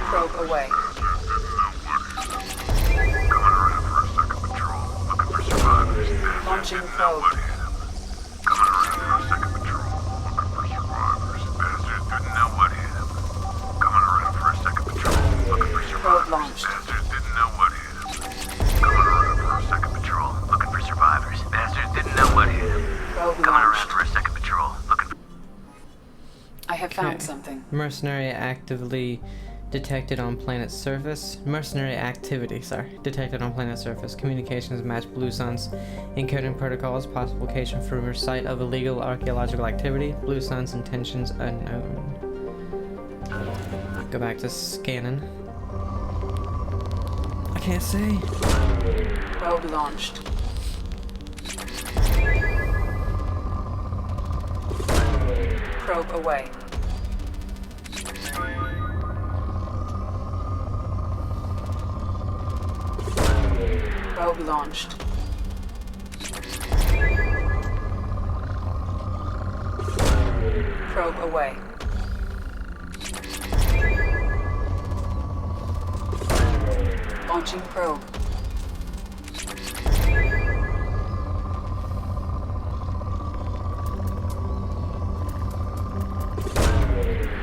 Probe away. Launching probe. Probe launched. I have found something. Mercenary actively detected on planet's surface. Mercenary activity, detected on planet's surface. Communications match Blue Sun's encoding protocols. Possible location for site of illegal archaeological activity. Blue Sun's intentions unknown. Go back to scanning. I can't see. Probe launched. Probe away. Probe launched. Probe away. Launching probe.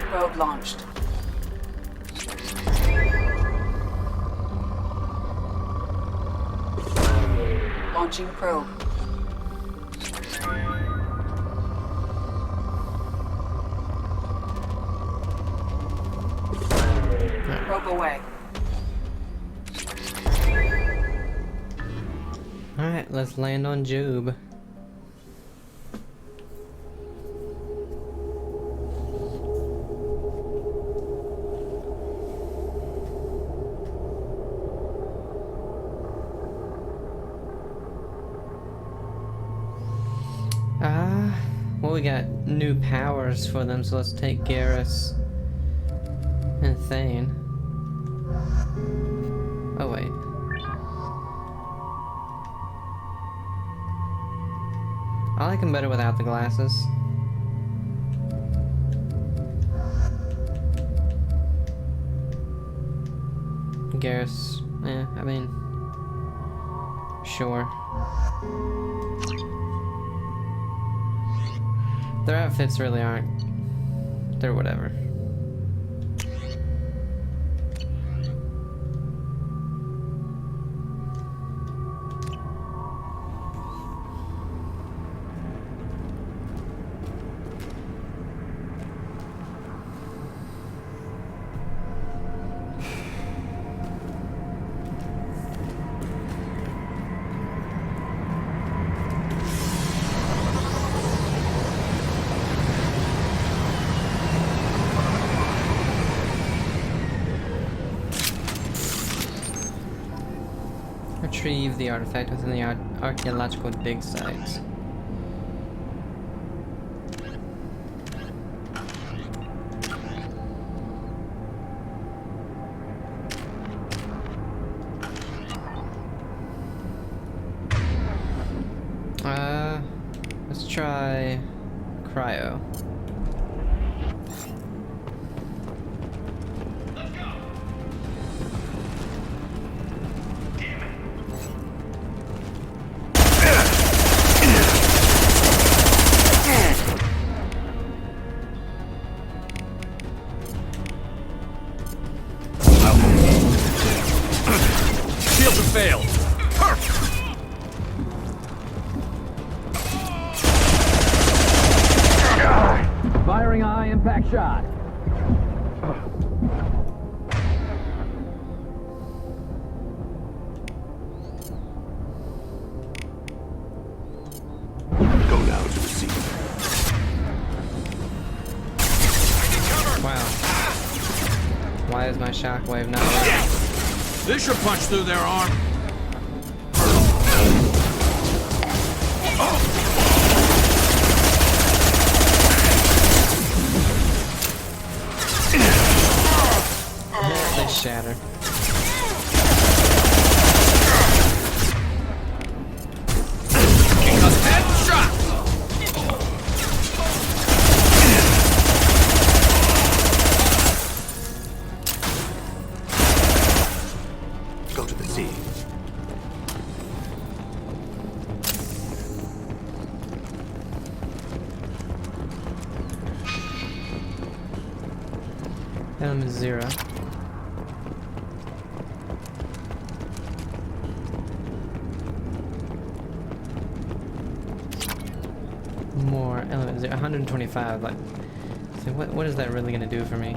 Probe launched. Launching probe. Probe away. Alright, let's land on Job. Well, we got new powers for them, so let's take Garrus and Thane. Oh, wait. I like him better without the glasses. Garrus, yeah, I mean, sure. Their outfits really aren't. They're whatever. Retrieve the artifact within the archaeological dig sites. Let's try cryo. Failed. Firing a high impact shot. Go now to receive. Wow. Why is my shockwave not working? This should punch through their arm. shatter. Go to the sea. Element 0. More element 0. 125. Like, so what is that really gonna do for me?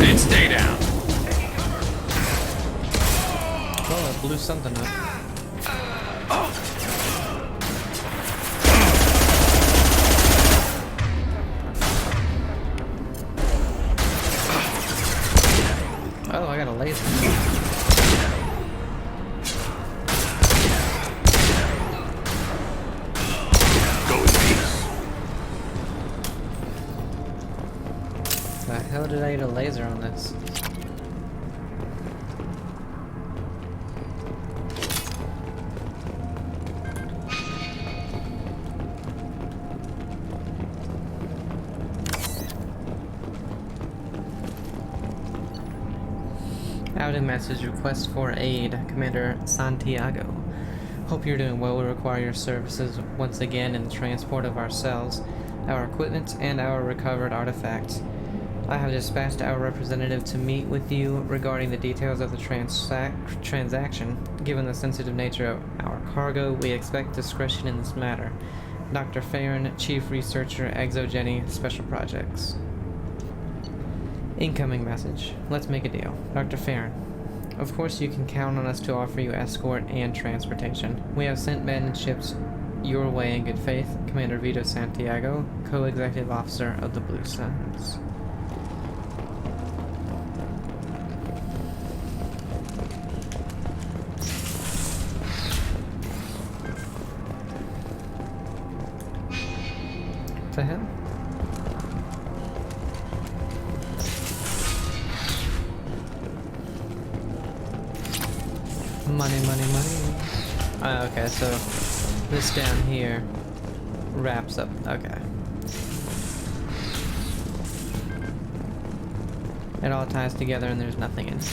And stay down. Oh, I blew something up. Oh, I got a laser. How did I get a laser on this? Outing message, request for aid, Commander Santiago. Hope you're doing well. We require your services once again in the transport of ourselves, our equipment, and our recovered artifacts. I have dispatched our representative to meet with you regarding the details of the transaction. Given the sensitive nature of our cargo, we expect discretion in this matter. Dr. Farron, Chief Researcher, Exogeny, Special Projects. Incoming message. Let's make a deal. Dr. Farron, of course you can count on us to offer you escort and transportation. We have sent men and ships your way in good faith. Commander Vito Santiago, Co-Executive Officer of the Blue Suns. What the hell? Money, money, money. Okay, so this down here wraps up. Okay. It all ties together and there's nothing in here.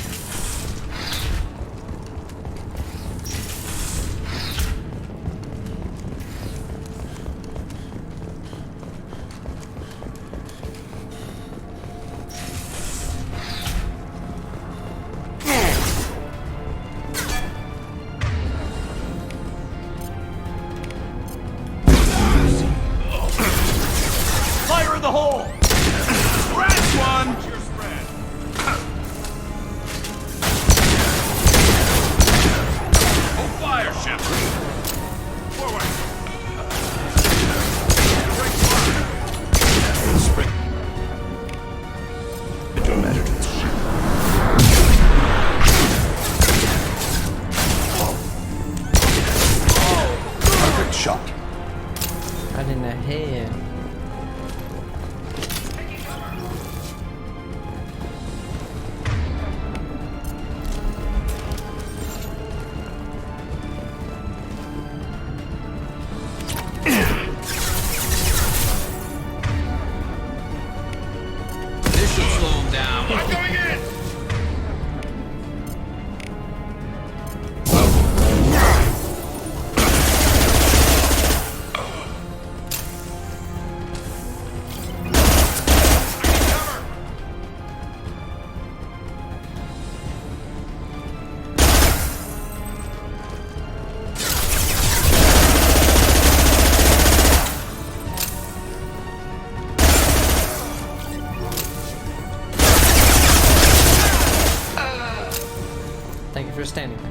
for standing there.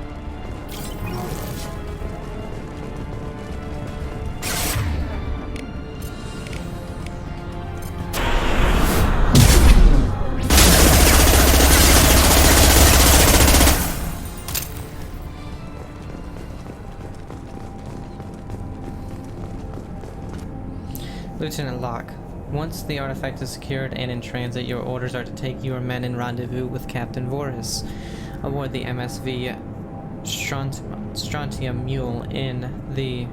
Lieutenant Locke, once the artifact is secured and in transit, your orders are to take your men in rendezvous with Captain Voris aboard the MSV Strontium Mule in the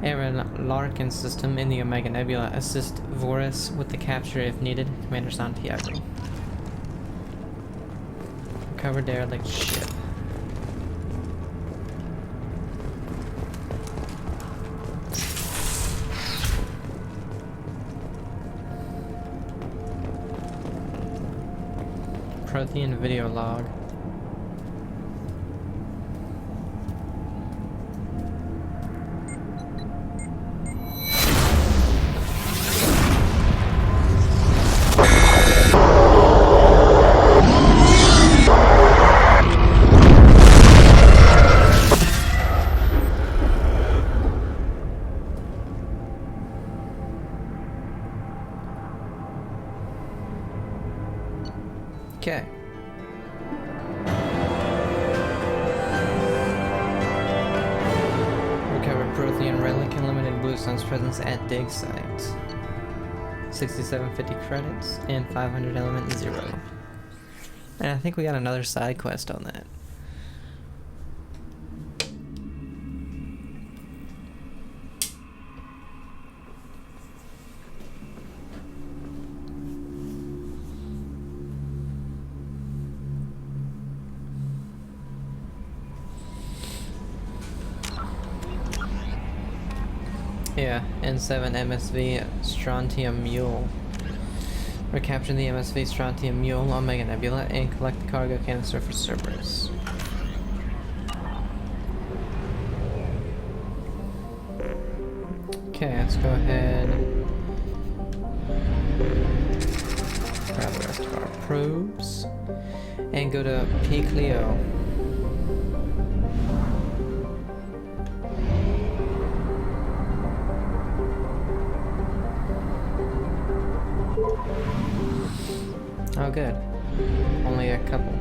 Aaron Larkin system in the Omega Nebula. Assist Voris with the capture if needed. Commander Santiago. Recover derelict ship. Prothean video log. Okay. Recovered Prothean relic and limited Blue Sun's presence at dig site. 6750 credits and 500 element 0. And I think we got another side quest on that. Yeah, N7 MSV Strontium Mule. Recapture the MSV Strontium Mule on Omega Nebula and collect the cargo canister for Cerberus. Okay, let's go ahead. Grab the rest of our probes and go to P. Cleo. Oh, good. Only a couple.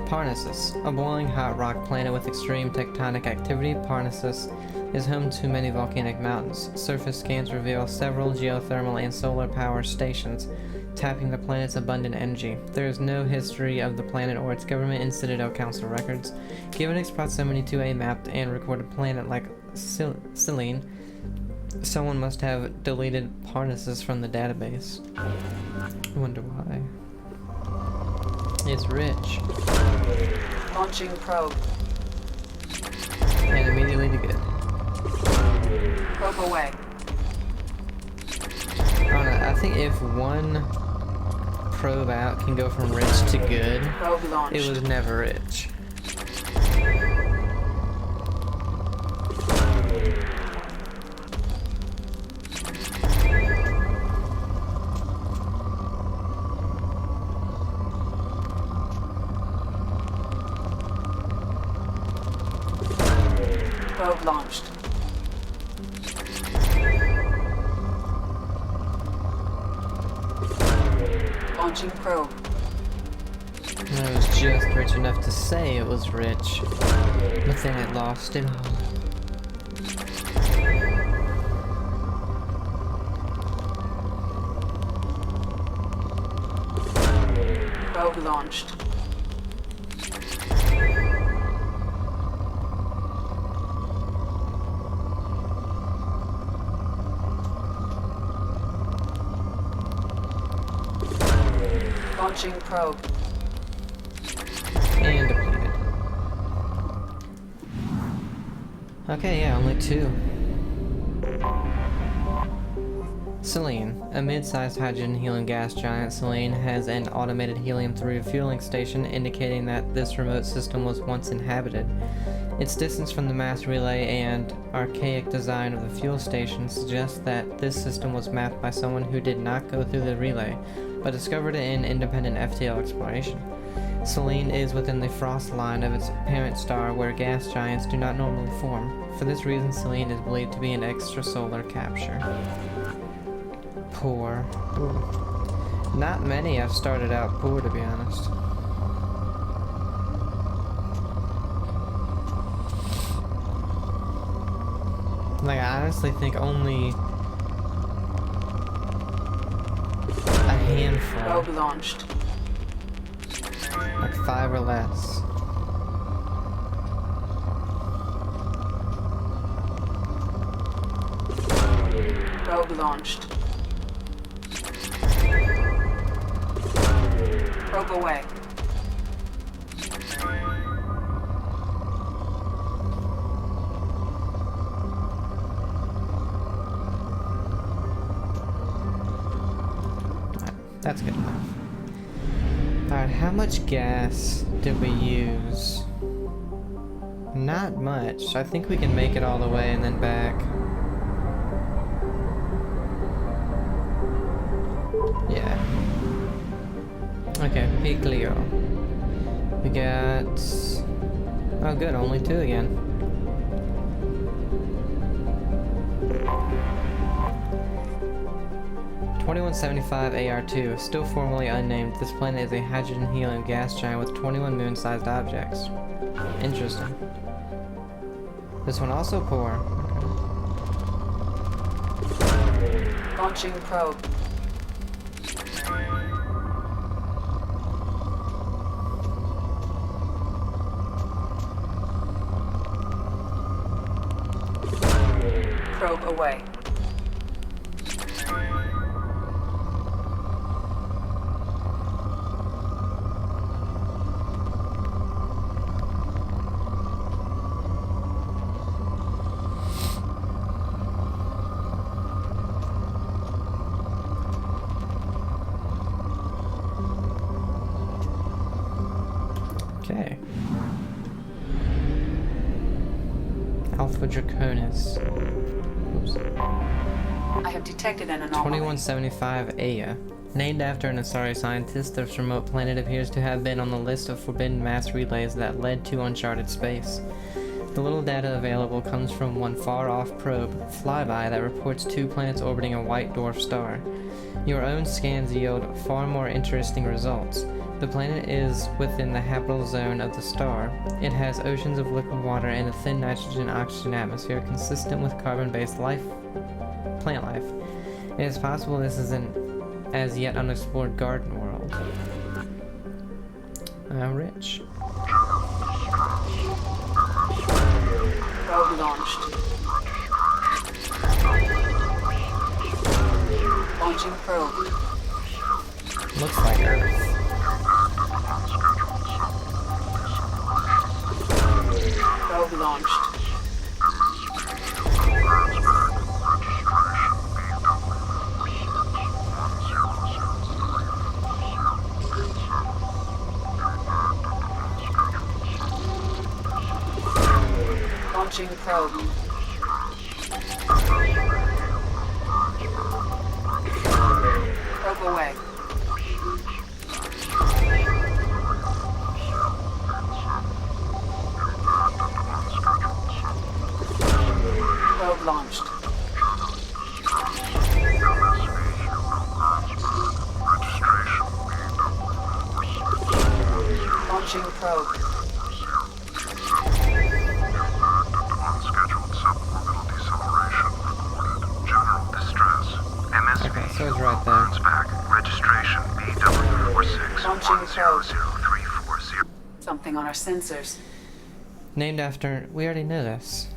Parnassus, a boiling hot rock planet with extreme tectonic activity. Parnassus is home to many volcanic mountains. Surface scans reveal several geothermal and solar power stations, tapping the planet's abundant energy. There is no history of the planet or its government in Citadel Council records. Given its proximity to a mapped and recorded planet like Selene, someone must have deleted Parnassus from the database. I wonder why. It's rich. Launching probe. And immediately to good. Probe away. I don't know, I think if one probe out can go from rich to good, Probe launched. it was never rich. Probe launched. Launching probe. I was just rich enough to say it was rich, but then it lost it all. Probe launched. Launching probe. And depleted. Okay, yeah, only two. Selene, a mid-sized hydrogen helium gas giant. Selene has an automated helium-3 refueling station, indicating that this remote system was once inhabited. Its distance from the mass relay and archaic design of the fuel station suggests that this system was mapped by someone who did not go through the relay. but discovered in independent FTL exploration. Selene is within the frost line of its parent star where gas giants do not normally form. For this reason, Selene is believed to be an extrasolar capture. Poor. Ooh. Not many have started out poor, to be honest. Like, I honestly think only a handful. Probe launched. Like 5 or less. Probe launched. Probe away. That's good enough. Alright, how much gas did we use? Not much. I think we can make it all the way and then back. Yeah. Okay, peak Leo. We got... Oh good, only 2 again. (2175 AR2), still formerly unnamed. This planet is a hydrogen helium gas giant with 21 moon-sized objects. Interesting. This one also poor. Okay. Launching probe. Probe away. Okay. Alpha Draconis. Oops. I have detected an anomaly. 2175 Aya. Named after an Asari scientist, this remote planet appears to have been on the list of forbidden mass relays that led to uncharted space. The little data available comes from one far-off probe, Flyby, that reports 2 planets orbiting a white dwarf star. Your own scans yield far more interesting results. The planet is within the habitable zone of the star. It has oceans of liquid water and a thin nitrogen-oxygen atmosphere consistent with carbon-based plant life. It is possible this is an as yet unexplored garden world. Rich. Probe launched. Launching probe. Looks like Earth. Probe launched. Launching probe. Probe away. Probe launched. Launching probe. Okay, so it's right there. Registration BW46. Launching probe. Something on our sensors. Named after... We already know this.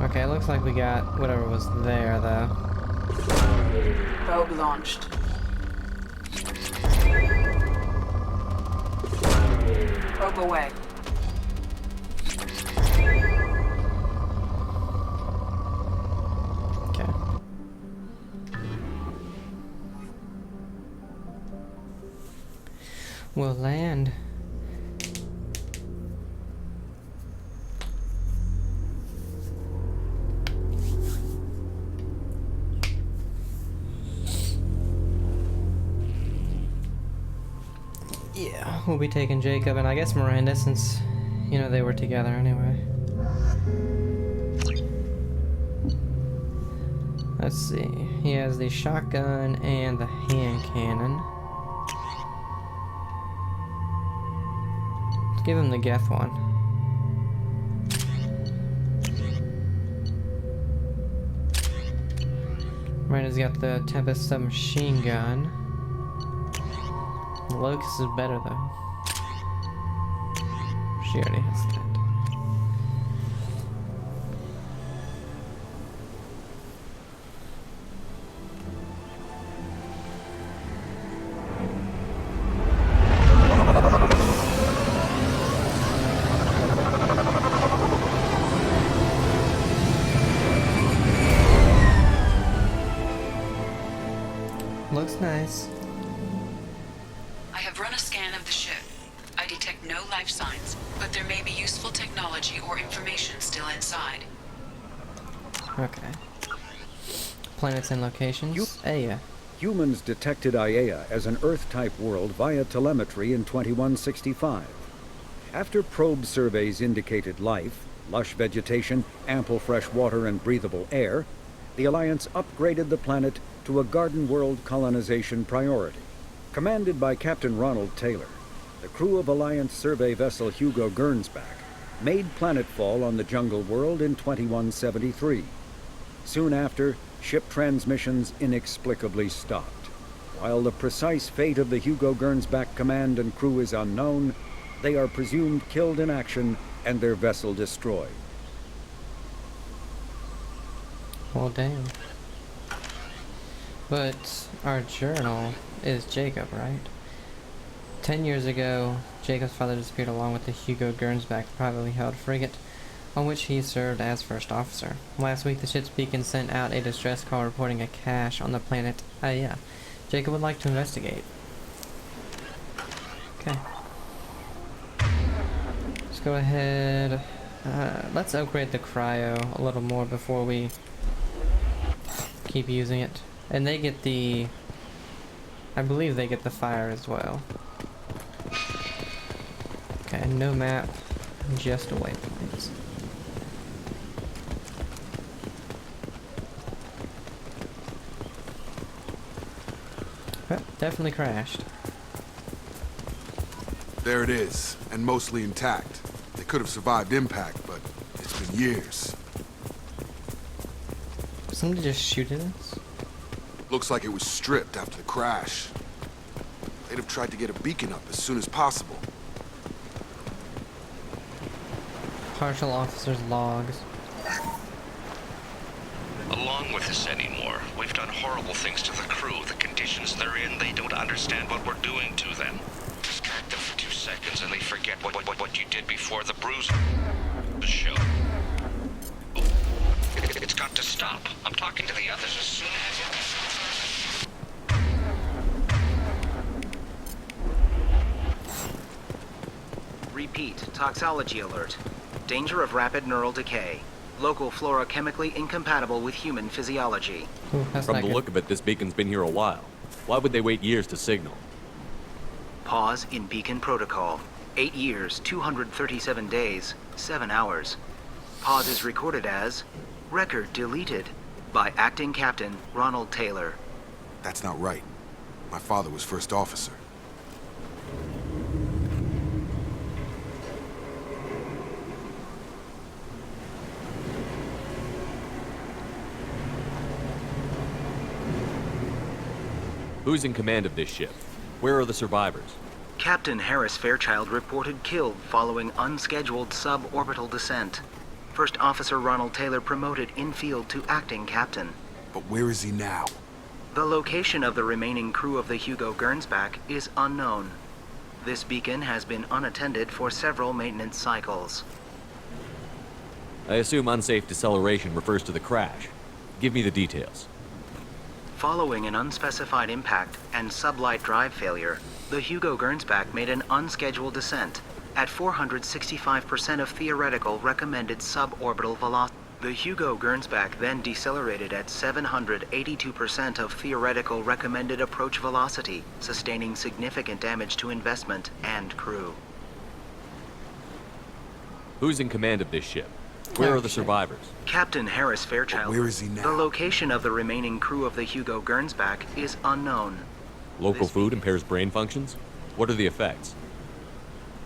Okay, it looks like we got whatever was there, though. Probe launched. Probe away. Okay. We'll land we'll be taking Jacob and I guess Miranda, since, you know, they were together anyway. Let's see. He has the shotgun and the hand cannon. Let's give him the Geth one. Miranda's got the Tempest submachine gun. The Locust is better though. She already has that. Looks nice. I have run a scan of the ship. I detect no life signs, but there may be useful technology or information still inside. Okay. Planets and locations. Aya. Humans detected Aya as an Earth-type world via telemetry in 2165. After probe surveys indicated life, lush vegetation, ample fresh water, and breathable air, the Alliance upgraded the planet to a garden world colonization priority. Commanded by Captain Ronald Taylor, the crew of Alliance survey vessel Hugo Gernsback made planetfall on the jungle world in 2173. Soon after, ship transmissions inexplicably stopped. While the precise fate of the Hugo Gernsback command and crew is unknown, they are presumed killed in action and their vessel destroyed. Well, damn. But our journal is Jacob, right? 10 years ago, Jacob's father disappeared along with the Hugo Gernsback privately held frigate, on which he served as first officer. Last week, the ship's beacon sent out a distress call reporting a cache on the planet Aya. Jacob would like to investigate. Okay. Let's go ahead. Let's upgrade the cryo a little more before we keep using it. And they get the... I believe they get the fire as well. Okay, no map, just a waypoint. Definitely crashed. There it is, and mostly intact. They could have survived impact, but it's been years. Somebody just shoot at us? Looks like it was stripped after the crash. They'd have tried to get a beacon up as soon as possible. Partial officer's logs. Along with this anymore. We've done horrible things to the crew. The conditions they're in, they don't understand what we're doing to them. Distract them for 2 seconds and they forget what you did before the bruise. The show. It's got to stop. I'm talking to the others as soon as it... Repeat, toxology alert. Danger of rapid neural decay. Local flora chemically incompatible with human physiology. From the look of it, this beacon's been here a while. Why would they wait years to signal? Pause in beacon protocol. 8 years, 237 days, 7 hours. Pause is recorded as record deleted by Acting Captain Ronald Taylor. That's not right. My father was first officer. Who's in command of this ship? Where are the survivors? Captain Harris Fairchild reported killed following unscheduled suborbital descent. First Officer Ronald Taylor promoted in-field to acting captain. But where is he now? The location of the remaining crew of the Hugo Gernsback is unknown. This beacon has been unattended for several maintenance cycles. I assume unsafe deceleration refers to the crash. Give me the details. Following an unspecified impact and sublight drive failure, the Hugo Gernsback made an unscheduled descent at 465% of theoretical recommended suborbital velocity. The Hugo Gernsback then decelerated at 782% of theoretical recommended approach velocity, sustaining significant damage to investment and crew. Who's in command of this ship? Where are the survivors? Captain Harris Fairchild. Where is he now? The location of the remaining crew of the Hugo Gernsback is unknown. Local food impairs brain functions? What are the effects?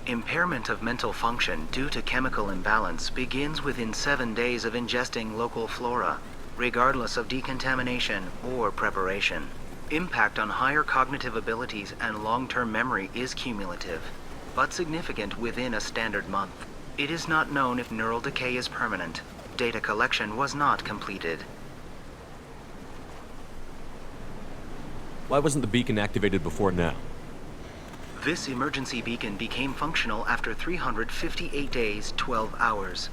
Impairment of mental function due to chemical imbalance begins within 7 days of ingesting local flora, regardless of decontamination or preparation. Impact on higher cognitive abilities and long-term memory is cumulative, but significant within a standard month. It is not known if neural decay is permanent. Data collection was not completed. Why wasn't the beacon activated before now? This emergency beacon became functional after 358 days, 12 hours.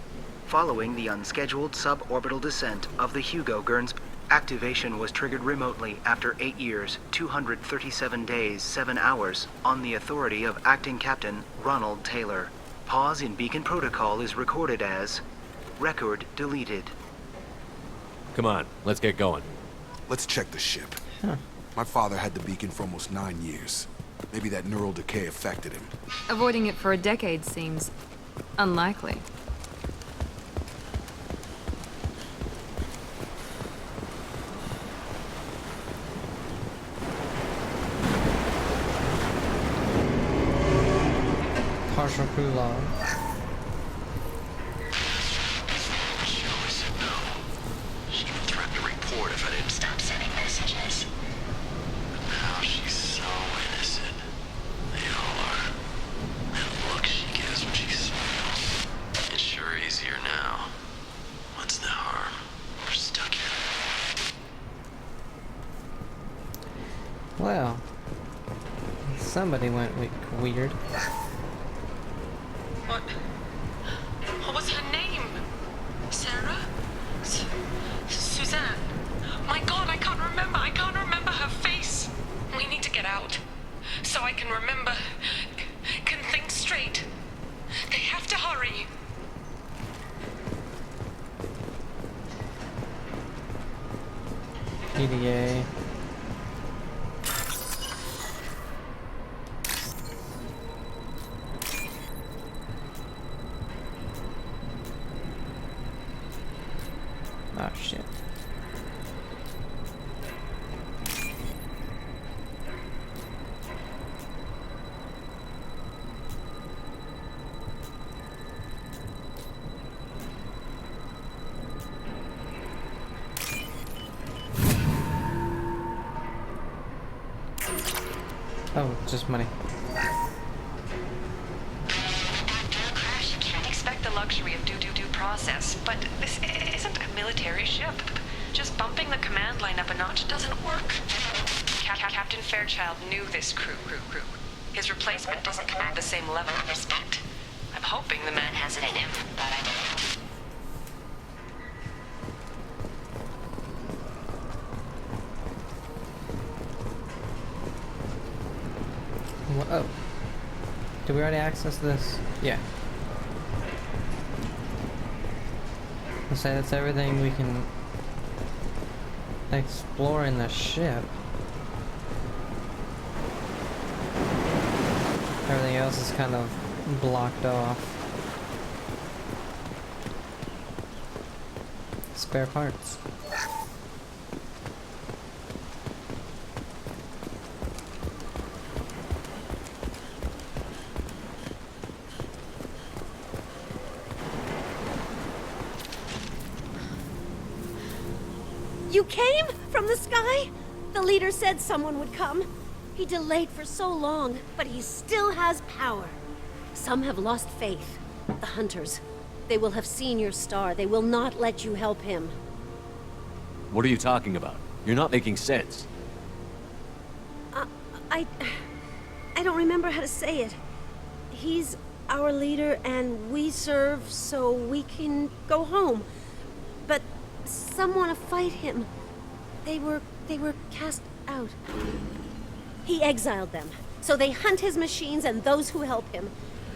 Following the unscheduled suborbital descent of the Hugo Gernsback, activation was triggered remotely after 8 years, 237 days, 7 hours, on the authority of Acting Captain Ronald Taylor. Pause in beacon protocol is recorded as record deleted. Come on, let's get going. Let's check the ship. My father had the beacon for almost 9 years. Maybe that neural decay affected him. Avoiding it for a decade seems unlikely. Partial crew log. She threatened to report if I didn't stop sending messages. But now she's so innocent. They all are. That look she gives when she smiles. It's sure easier now. What's the harm? We're stuck here. Well, somebody went weird. What was her name? Sarah? Suzanne? My God, I can't remember. I can't remember her face. We need to get out. So I can remember. Can think straight. They have to hurry. PDA. Oh shit. Oh, just money. You can't expect the luxury of due process, but this isn't a military ship. Just bumping the command line up a notch doesn't work. Captain Fairchild knew this crew. His replacement doesn't command the same level of respect. I'm hoping the man has it in him, but I don't. Oh. Did we already access this? Yeah. I'll say that's everything we can explore in the ship. Everything else is kind of blocked off. Spare parts. You came from the sky? The leader said someone would come. He delayed for so long, but he still has power. Some have lost faith. The hunters. They will have seen your star. They will not let you help him. What are you talking about? You're not making sense. I don't remember how to say it. He's our leader and we serve so we can go home. But some want to fight him. They were cast out. He exiled them, so they hunt his machines and those who help him.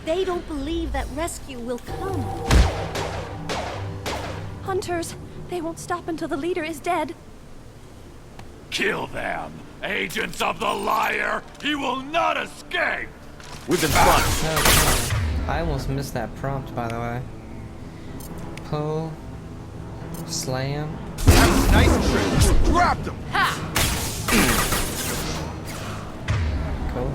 They don't believe that rescue will come. Hunters! They won't stop until the leader is dead. Kill them! Agents of the liar! He will not escape! We've been spotted. Okay. I almost missed that prompt, by the way. Pull. Slam. Nice trick! Grabbed him! Ha! Cool.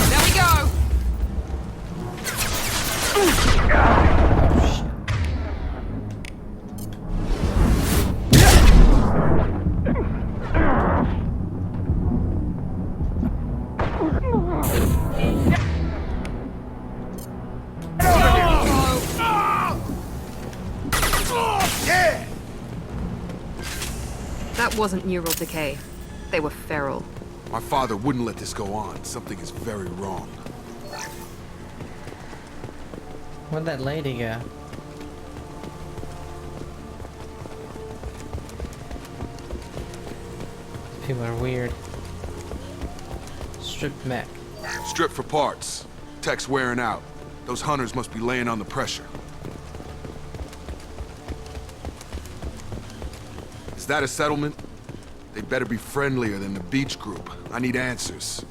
There we go! That wasn't neural decay. They were feral. My father wouldn't let this go on. Something is very wrong. Where'd that lady go? People are weird. Strip mech. Strip for parts. Tech's wearing out. Those hunters must be laying on the pressure. Is that a settlement? They'd better be friendlier than the beach group. I need answers.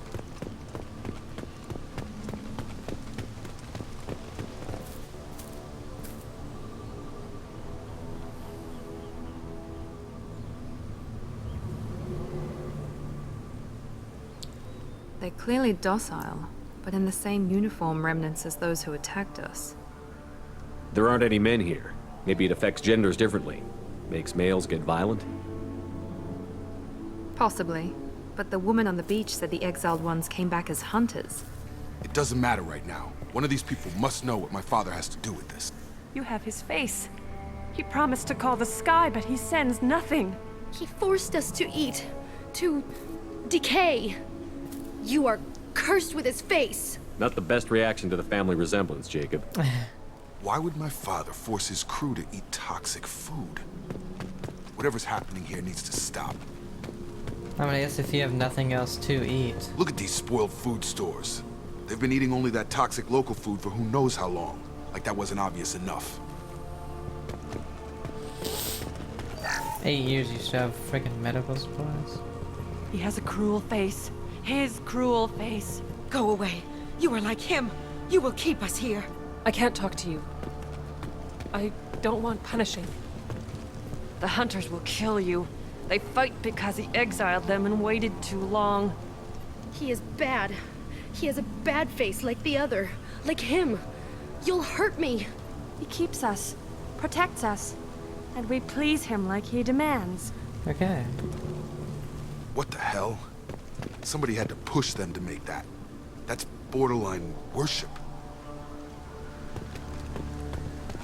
They're clearly docile, but in the same uniform remnants as those who attacked us. There aren't any men here. Maybe it affects genders differently. Makes males get violent? Possibly. But the woman on the beach said the exiled ones came back as hunters. It doesn't matter right now. One of these people must know what my father has to do with this. You have his face. He promised to call the sky, but he sends nothing. He forced us to eat, to decay. You are cursed with his face. Not the best reaction to the family resemblance, Jacob. Why would my father force his crew to eat toxic food? Whatever's happening here needs to stop. I mean, I guess if you have nothing else to eat. Look at these spoiled food stores. They've been eating only that toxic local food for who knows how long. Like that wasn't obvious enough. 8 years you should have freaking medical supplies. He has a cruel face. His cruel face. Go away. You are like him. You will keep us here. I can't talk to you. I don't want punishing. The hunters will kill you. They fight because he exiled them and waited too long. He is bad. He has a bad face like the other. Like him. You'll hurt me. He keeps us. Protects us. And we please him like he demands. Okay. What the hell? Somebody had to push them to make that. That's borderline worship.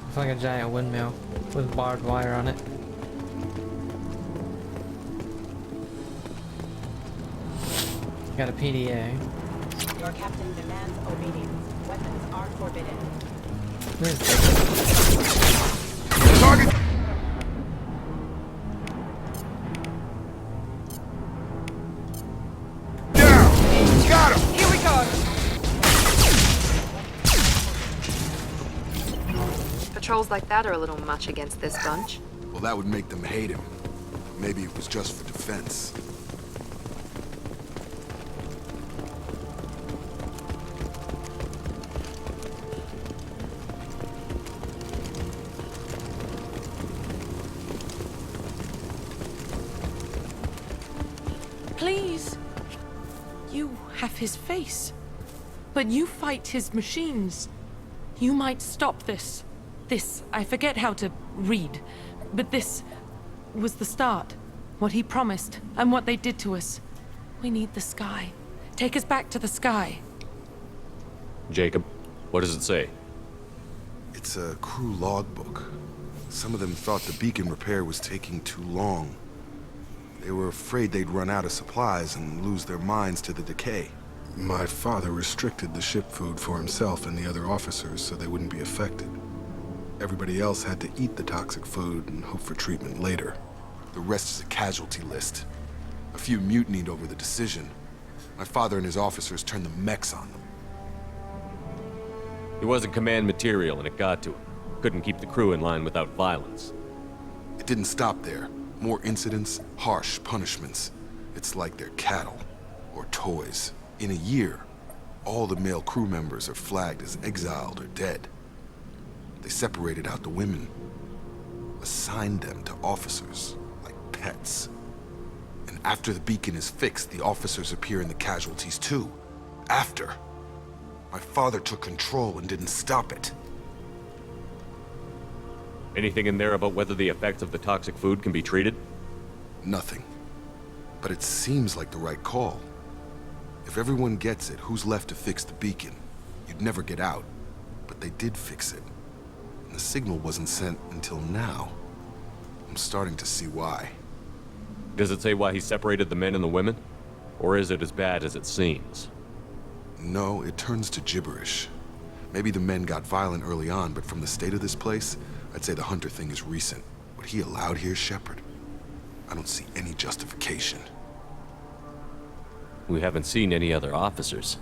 It's like a giant windmill with barbed wire on it. Got a PDA. Your captain demands obedience. Weapons are forbidden. Where's Target! Down! Got him! Here we go! Patrols like that are a little much against this bunch. Well, that would make them hate him. Maybe it was just for defense. Please. You have his face. But you fight his machines. You might stop this. This, I forget how to read. But this was the start. What he promised, and what they did to us. We need the sky. Take us back to the sky. Jacob, what does it say? It's a crew logbook. Some of them thought the beacon repair was taking too long. They were afraid they'd run out of supplies and lose their minds to the decay. My father restricted the ship food for himself and the other officers so they wouldn't be affected. Everybody else had to eat the toxic food and hope for treatment later. The rest is a casualty list. A few mutinied over the decision. My father and his officers turned the mechs on them. He wasn't command material and it got to him. Couldn't keep the crew in line without violence. It didn't stop there. More incidents, harsh punishments. It's like they're cattle or toys. In a year, all the male crew members are flagged as exiled or dead. They separated out the women, assigned them to officers like pets. And after the beacon is fixed, the officers appear in the casualties too. After. My father took control and didn't stop it. Anything in there about whether the effects of the toxic food can be treated? Nothing. But it seems like the right call. If everyone gets it, who's left to fix the beacon? You'd never get out. But they did fix it. And the signal wasn't sent until now. I'm starting to see why. Does it say why he separated the men and the women? Or is it as bad as it seems? No, it turns to gibberish. Maybe the men got violent early on, but from the state of this place, I'd say the Hunter thing is recent. What he allowed here, Shepard, I don't see any justification. We haven't seen any other officers.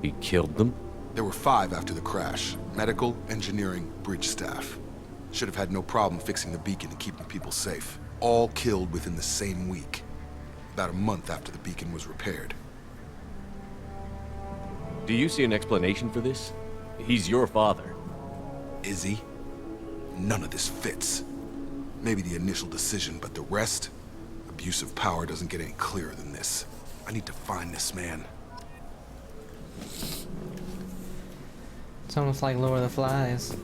He killed them? There were 5 after the crash. Medical, engineering, bridge staff. Should have had no problem fixing the beacon and keeping people safe. All killed within the same week. About a month after the beacon was repaired. Do you see an explanation for this? He's your father. Is he? None of this fits. Maybe the initial decision, but the rest? Abuse of power doesn't get any clearer than this. I need to find this man. It's almost like Lord of the Flies.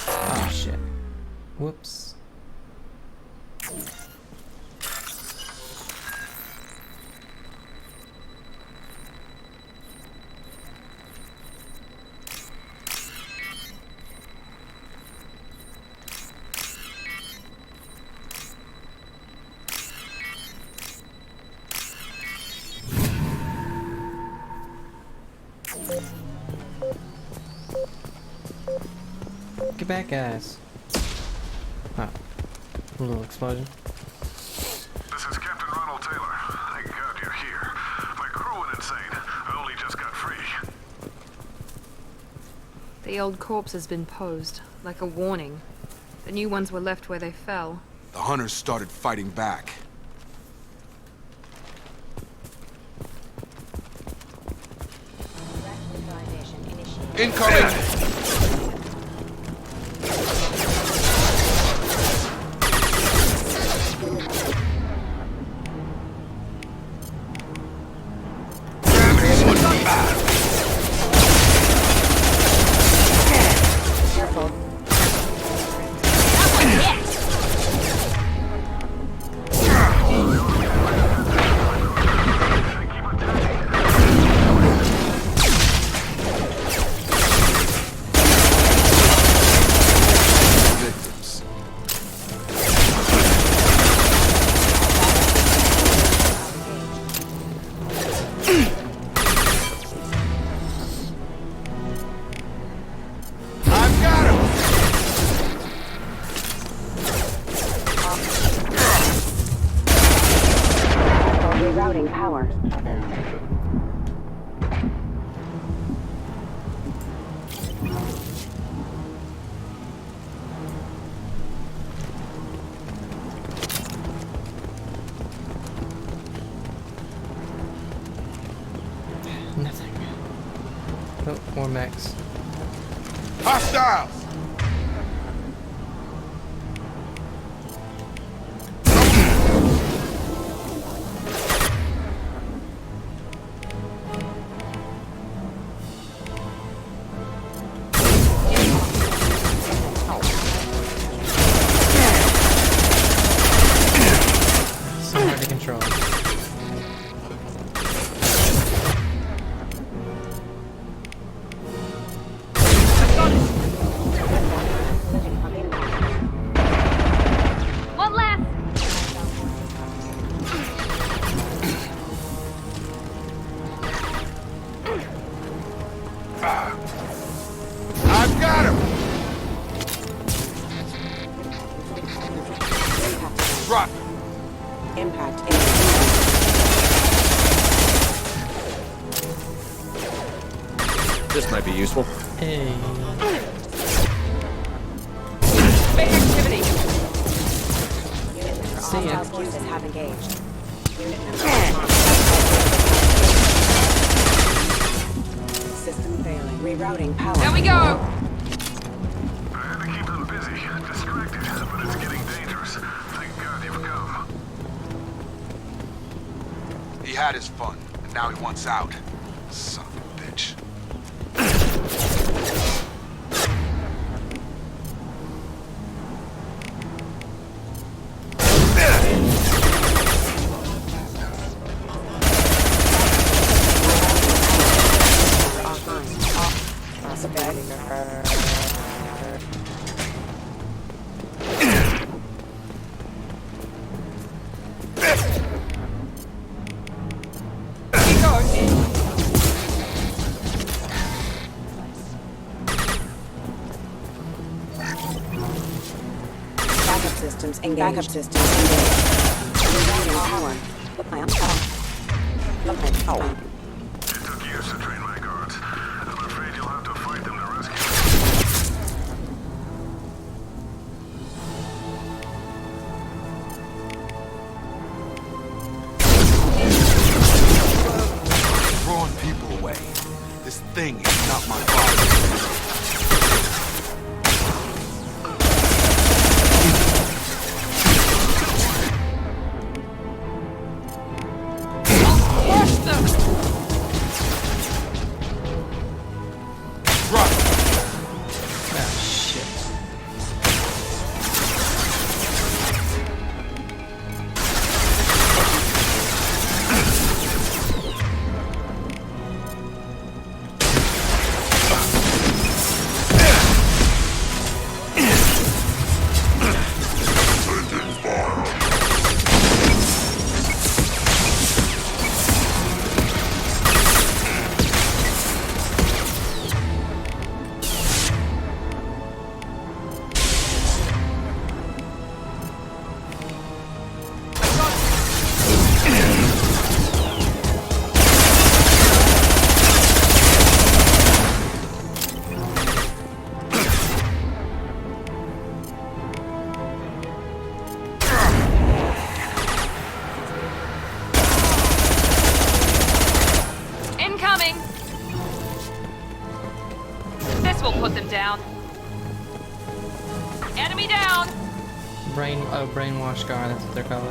Oh shit. Whoops. Get back, guys. Oh. A little explosion. This is Captain Ronald Taylor. Thank God you're here. My crew went insane. I only just got free. The old corpse has been posed, like a warning. The new ones were left where they fell. The Hunters started fighting back. Incoming! Rerouting power. Nothing. Oh, more mechs. Hostiles! So hard to control. One last contact. This might be useful. Hey. Big activity. See ya. Hostile forces have engaged. System failing. Rerouting power. There we go! I had to keep them busy, distracted, but it's getting dangerous. Thank God you've come. He had his fun, and now he wants out. Son of a bitch. Systems engaged. Backup systems engaged. Rerouting power. It took years to train my guards. I'm afraid you'll have to fight them to rescue Throwing people away. This thing is not my father. Brainwash guard, that's what they're called.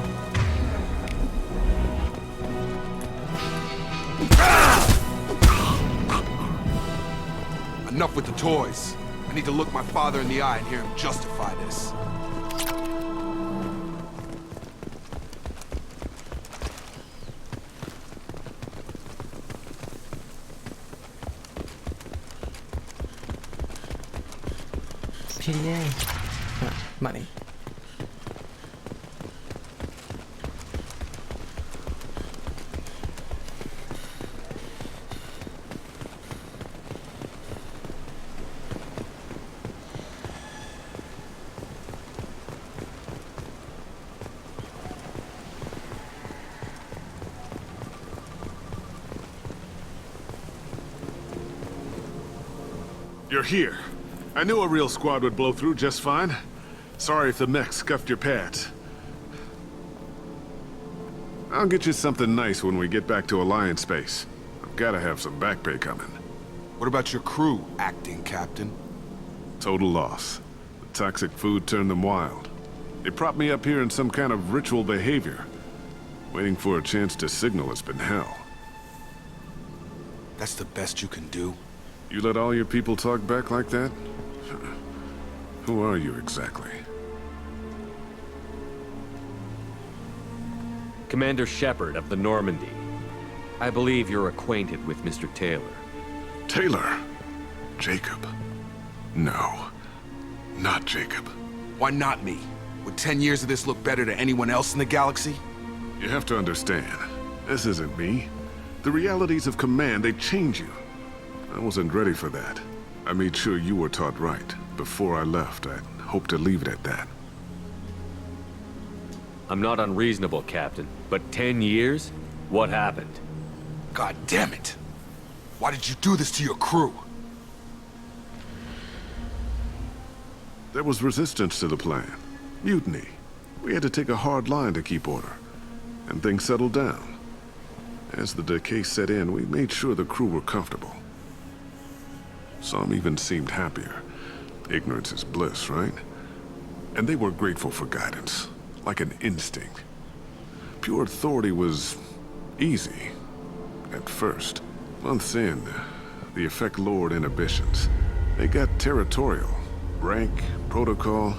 Enough with the toys. I need to look my father in the eye and hear him justify this. PDA. Money. You're here. I knew a real squad would blow through just fine. Sorry if the mech scuffed your pads. I'll get you something nice when we get back to Alliance base. I've gotta have some back pay coming. What about your crew, acting captain? Total loss. The toxic food turned them wild. They propped me up here in some kind of ritual behavior. Waiting for a chance to signal has been hell. That's the best you can do? You let all your people talk back like that? Who are you exactly? Commander Shepard of the Normandy. I believe you're acquainted with Mr. Taylor. Taylor? Jacob? No. Not Jacob. Why not me? Would 10 years of this look better to anyone else in the galaxy? You have to understand, this isn't me. The realities of command, they change you. I wasn't ready for that. I made sure you were taught right. Before I left, I hoped to leave it at that. I'm not unreasonable, Captain, but 10 years? What happened? God damn it! Why did you do this to your crew? There was resistance to the plan. Mutiny. We had to take a hard line to keep order. And things settled down. As the decay set in, we made sure the crew were comfortable. Some even seemed happier. Ignorance is bliss, right? And they were grateful for guidance, like an instinct. Pure authority was easy, at first. Months in, the effect lowered inhibitions. They got territorial. Rank, protocol,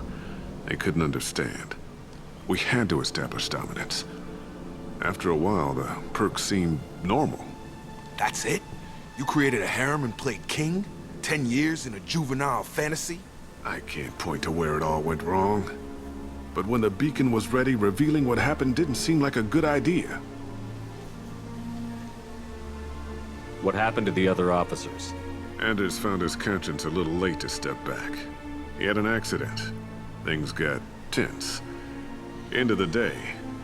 they couldn't understand. We had to establish dominance. After a while, the perks seemed normal. That's it? You created a harem and played king? 10 years in a juvenile fantasy? I can't point to where it all went wrong. But when the beacon was ready, revealing what happened didn't seem like a good idea. What happened to the other officers? Anders found his conscience a little late to step back. He had an accident. Things got tense. End of the day,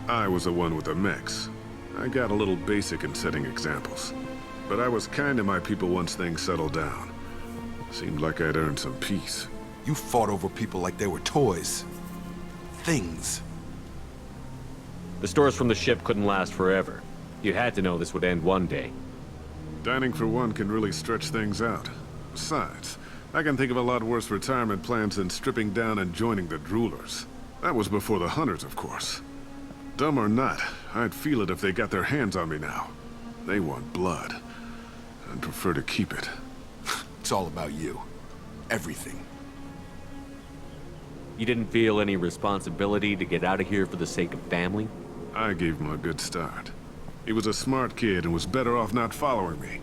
I was the one with the mechs. I got a little basic in setting examples. But I was kind to my people once things settled down. Seemed like I'd earned some peace. You fought over people like they were toys. Things. The stores from the ship couldn't last forever. You had to know this would end one day. Dining for one can really stretch things out. Besides, I can think of a lot worse retirement plans than stripping down and joining the droolers. That was before the hunters, of course. Dumb or not, I'd feel it if they got their hands on me now. They want blood. I'd prefer to keep it. It's all about you. Everything. You didn't feel any responsibility to get out of here for the sake of family? I gave him a good start. He was a smart kid and was better off not following me.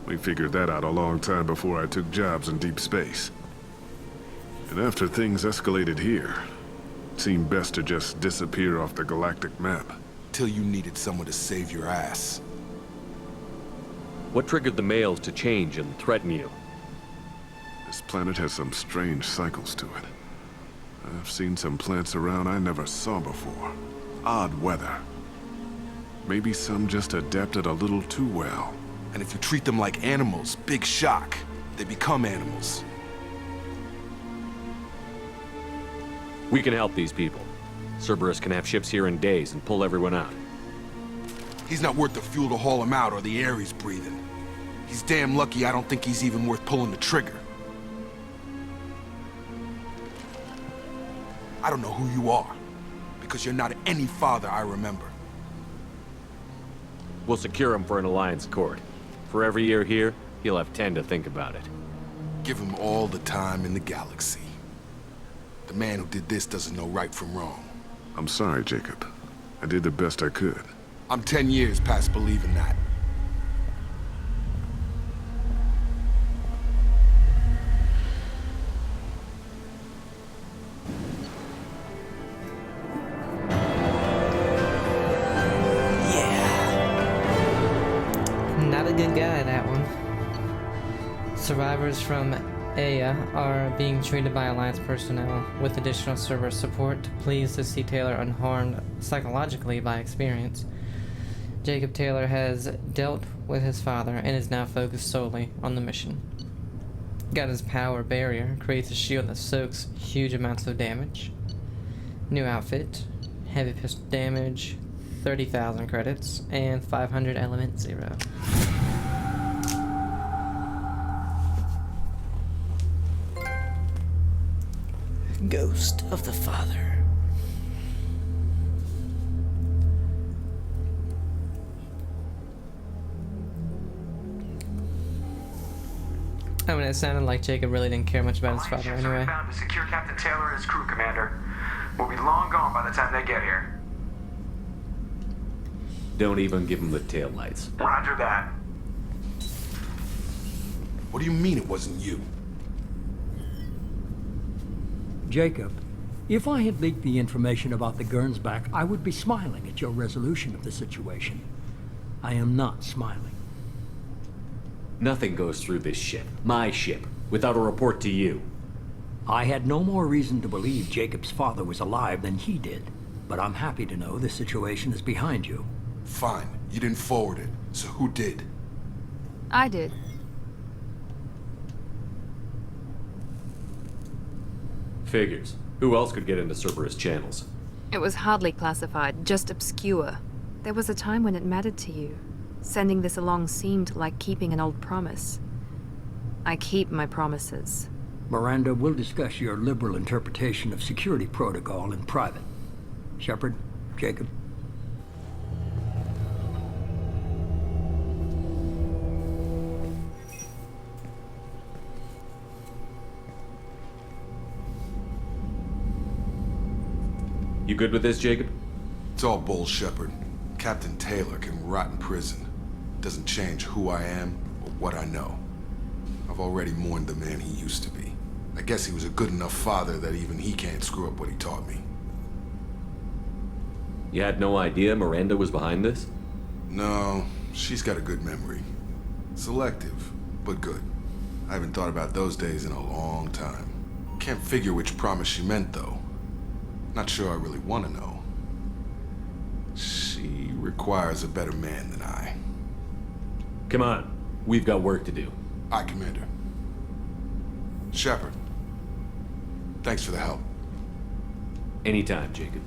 We figured that out a long time before I took jobs in deep space. And after things escalated here, it seemed best to just disappear off the galactic map. Till you needed someone to save your ass. What triggered the males to change and threaten you? This planet has some strange cycles to it. I've seen some plants around I never saw before. Odd weather. Maybe some just adapted a little too well. And if you treat them like animals, big shock. They become animals. We can help these people. Cerberus can have ships here in days and pull everyone out. He's not worth the fuel to haul him out or the air he's breathing. He's damn lucky I don't think he's even worth pulling the trigger. I don't know who you are, because you're not any father I remember. We'll secure him for an Alliance court. For every year here, he'll have 10 to think about it. Give him all the time in the galaxy. The man who did this doesn't know right from wrong. I'm sorry, Jacob. I did the best I could. I'm 10 years past believing that. Not a good guy, that one. Survivors from Aya are being treated by Alliance personnel with additional server support to please to see Taylor unharmed psychologically by experience. Jacob Taylor has dealt with his father and is now focused solely on the mission. Got his power barrier, creates a shield that soaks huge amounts of damage. New outfit, heavy pistol damage, 30,000 credits, and 500 element 0. Ghost of the Father. I mean, it sounded like Jacob really didn't care much about his father anyway. Bound to secure Captain Taylor and his crew, Commander. We'll be long gone by the time they get here. Don't even give him the taillights. Roger that. What do you mean it wasn't you? Jacob, if I had leaked the information about the Gernsback, I would be smiling at your resolution of the situation. I am not smiling. Nothing goes through this ship, my ship, without a report to you. I had no more reason to believe Jacob's father was alive than he did. but I'm happy to know the situation is behind you. Fine. You didn't forward it, so who did? I did. Figures. Who else could get into Cerberus channels? It was hardly classified, just obscure. There was a time when it mattered to you. Sending this along seemed like keeping an old promise. I keep my promises. Miranda, we'll discuss your liberal interpretation of security protocol in private. Shepard, Jacob. You good with this, Jacob? It's all bull, Shepard. Captain Taylor can rot in prison. Doesn't change who I am or what I know. I've already mourned the man he used to be. I guess he was a good enough father that even he can't screw up what he taught me. You had no idea Miranda was behind this? No, she's got a good memory. Selective, but good. I haven't thought about those days in a long time. Can't figure which promise she meant, though. Not sure I really want to know. She requires a better man than I. Come on. We've got work to do. Aye, Commander. Shepard. Thanks for the help. Anytime, Jacob.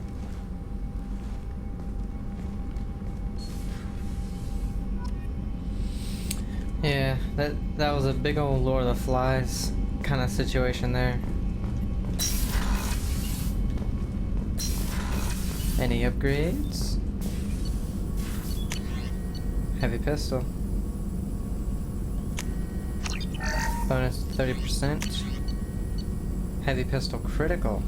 Yeah, that was a big old Lord of the Flies kind of situation there. Any upgrades? Heavy pistol. Bonus 30%. Heavy pistol critical.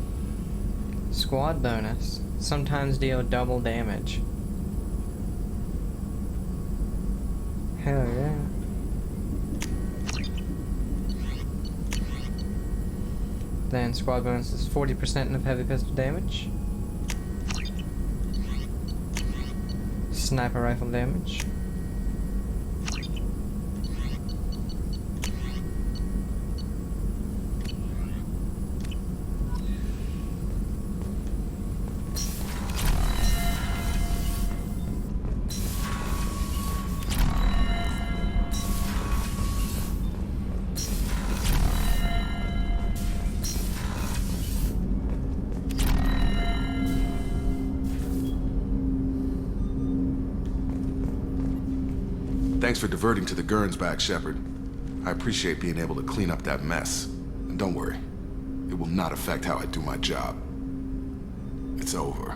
Squad bonus. Sometimes deal double damage. Hell yeah. Then squad bonus is 40% of heavy pistol damage. Sniper rifle damage. Thanks for diverting to the Gurns back, Shepard. I appreciate being able to clean up that mess. And don't worry, it will not affect how I do my job. It's over.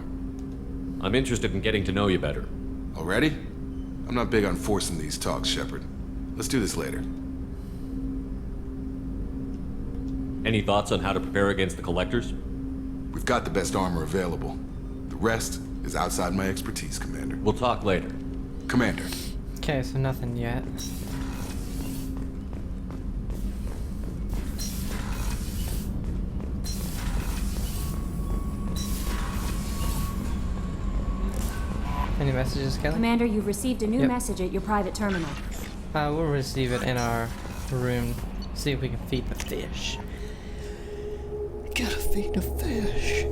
I'm interested in getting to know you better. Already? I'm not big on forcing these talks, Shepard. Let's do this later. Any thoughts on how to prepare against the Collectors? We've got the best armor available. The rest is outside my expertise, Commander. We'll talk later. Commander. Okay, so nothing yet. Any messages, Kelly? Commander, you've received a new message at your private terminal. We'll receive it in our room. See if we can feed the fish. Gotta feed the fish.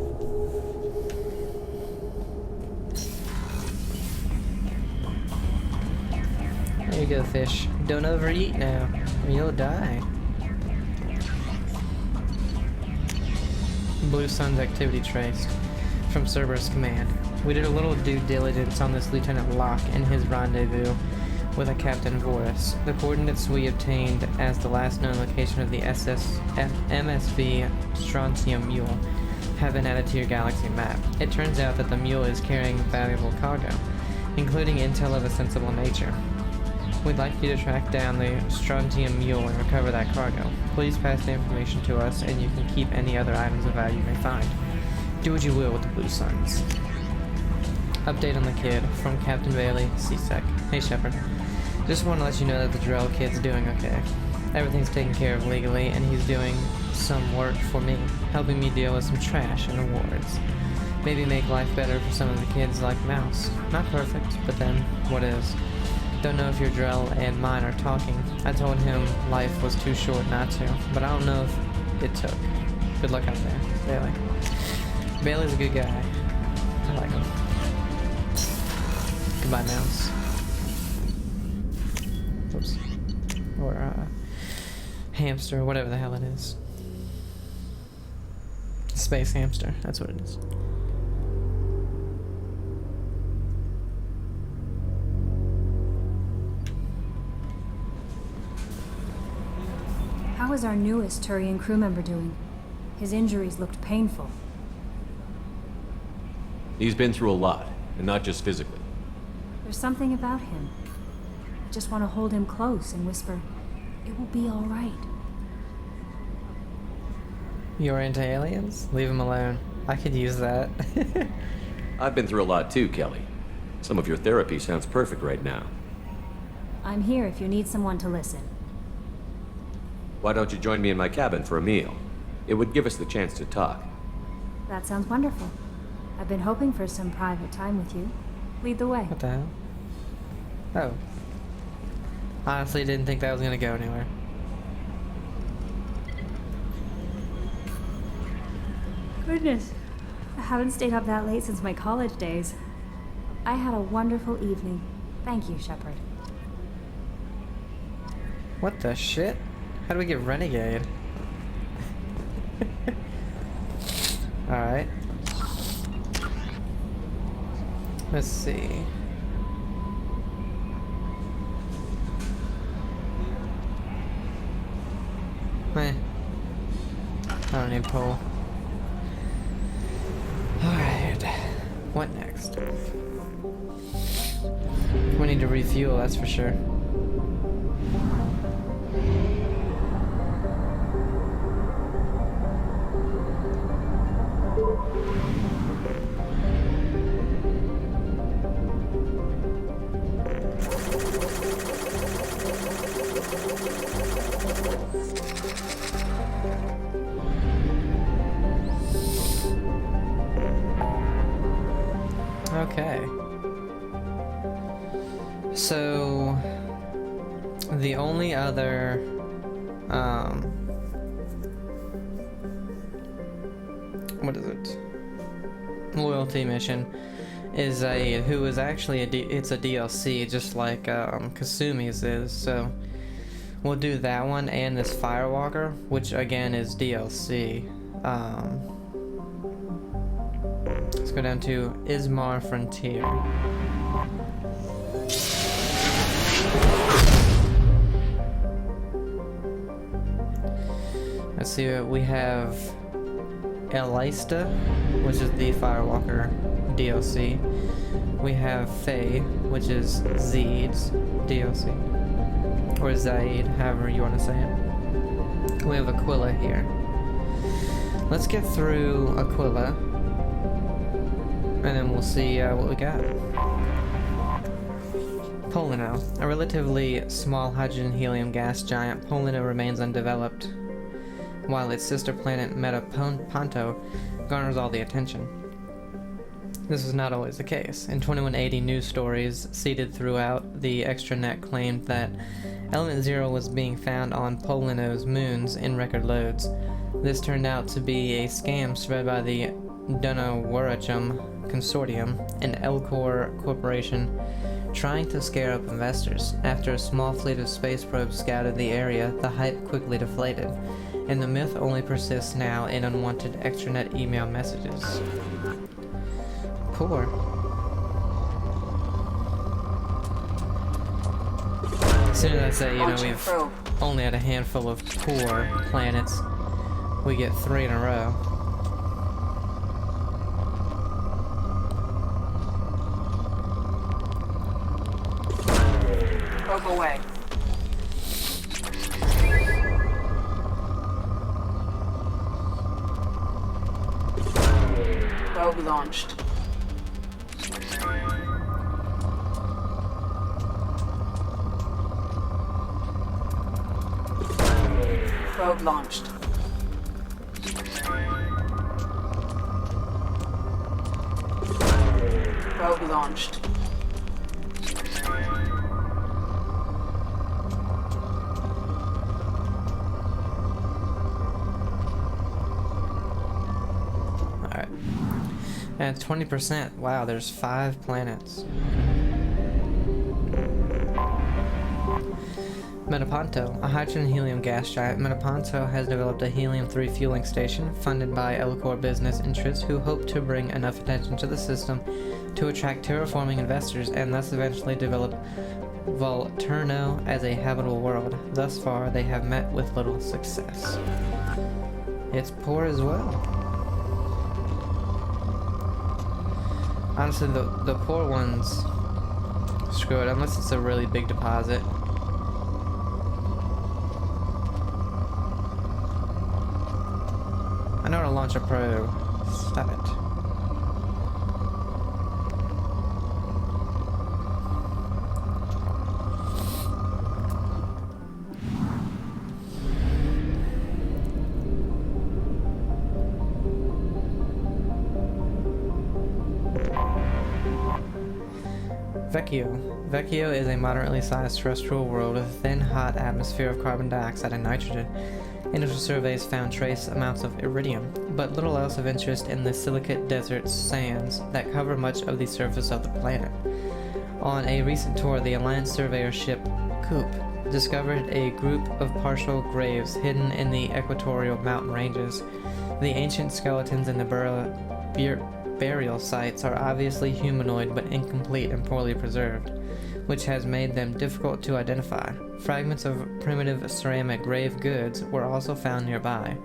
There you go, fish. Don't overeat now, or you'll die. Blue Sun's activity traced from Cerberus Command. We did a little due diligence on this Lieutenant Locke and his rendezvous with a Captain Voris. The coordinates we obtained as the last known location of the MSV Strontium Mule have been added to your galaxy map. It turns out that the mule is carrying valuable cargo, including intel of a sensible nature. We'd like you to track down the Strontium Mule and recover that cargo. Please pass the information to us, and you can keep any other items of value you may find. Do what you will with the Blue Suns. Update on the kid from Captain Bailey, CSEC. Hey Shepard. Just want to let you know that the Drell kid's doing okay. Everything's taken care of legally, and he's doing some work for me, helping me deal with some trash and awards. Maybe make life better for some of the kids like Mouse. Not perfect, but then, what is? Don't know if your Drell and mine are talking. I told him life was too short not to, but I don't know if it took. Good luck out there, Bailey. Bailey's a good guy. like him. Goodbye, mouse. Oops. Or, hamster, whatever the hell it is. Space hamster, that's what it is. How is our newest Turian crew member doing? His injuries looked painful. He's been through a lot, and not just physically. There's something about him. I just want to hold him close and whisper, "It will be all right." You're into aliens? Leave him alone. I could use that. I've been through a lot too, Kelly. Some of your therapy sounds perfect right now. I'm here if you need someone to listen. Why don't you join me in my cabin for a meal? It would give us the chance to talk. That sounds wonderful. I've been hoping for some private time with you. Lead the way. What the hell? Oh. Honestly, didn't think that was gonna go anywhere. Goodness. I haven't stayed up that late since my college days. I had a wonderful evening. Thank you, Shepard. What the shit? How do we get renegade? Alright. Let's see. Meh. I don't need pole. Alright. What next? We need to refuel, that's for sure. Okay. So the only other what is it? Loyalty mission is actually it's a DLC, just like Kasumi's is. So we'll do that one and this Firewalker, which again is DLC. Let's go down to Ismar Frontier. Let's see what we have. Elista, which is the Firewalker DLC. We have Faye, which is Zeed's DLC. Or Zaid, however you want to say it. We have Aquila here. Let's get through Aquila, and then we'll see what we got. Polino, a relatively small hydrogen helium gas giant, Polino remains undeveloped, while its sister planet Metaponto garners all the attention. This was not always the case. In 2180, news stories seeded throughout the extranet claimed that Element Zero was being found on Polino's moons in record loads. This turned out to be a scam spread by the Dunawarachum Consortium, an Elcor corporation trying to scare up investors. After a small fleet of space probes scouted the area, the hype quickly deflated, and the myth only persists now in unwanted extranet email messages. Poor. As soon as I say, we've only had a handful of poor planets, we get 3 in a row. Probe away. Probe launched. Probe launched. Probe launched. At 20%, wow, there's 5 planets. Metaponto, a hydrogen and helium gas giant, Metaponto has developed a helium-3 fueling station funded by Elcor business interests who hope to bring enough attention to the system to attract terraforming investors and thus eventually develop Volturno as a habitable world. Thus far, they have met with little success. It's poor as well. Honestly, the poor ones, screw it, unless it's a really big deposit. I know how to launch a probe. Stop it. Vecchio is a moderately sized terrestrial world with a thin, hot atmosphere of carbon dioxide and nitrogen. Initial surveys found trace amounts of iridium, but little else of interest in the silicate desert sands that cover much of the surface of the planet. On a recent tour, the Alliance surveyor ship Coop discovered a group of partial graves hidden in the equatorial mountain ranges. The ancient skeletons in the burial sites are obviously humanoid but incomplete and poorly preserved, which has made them difficult to identify. Fragments of primitive ceramic grave goods were also found nearby.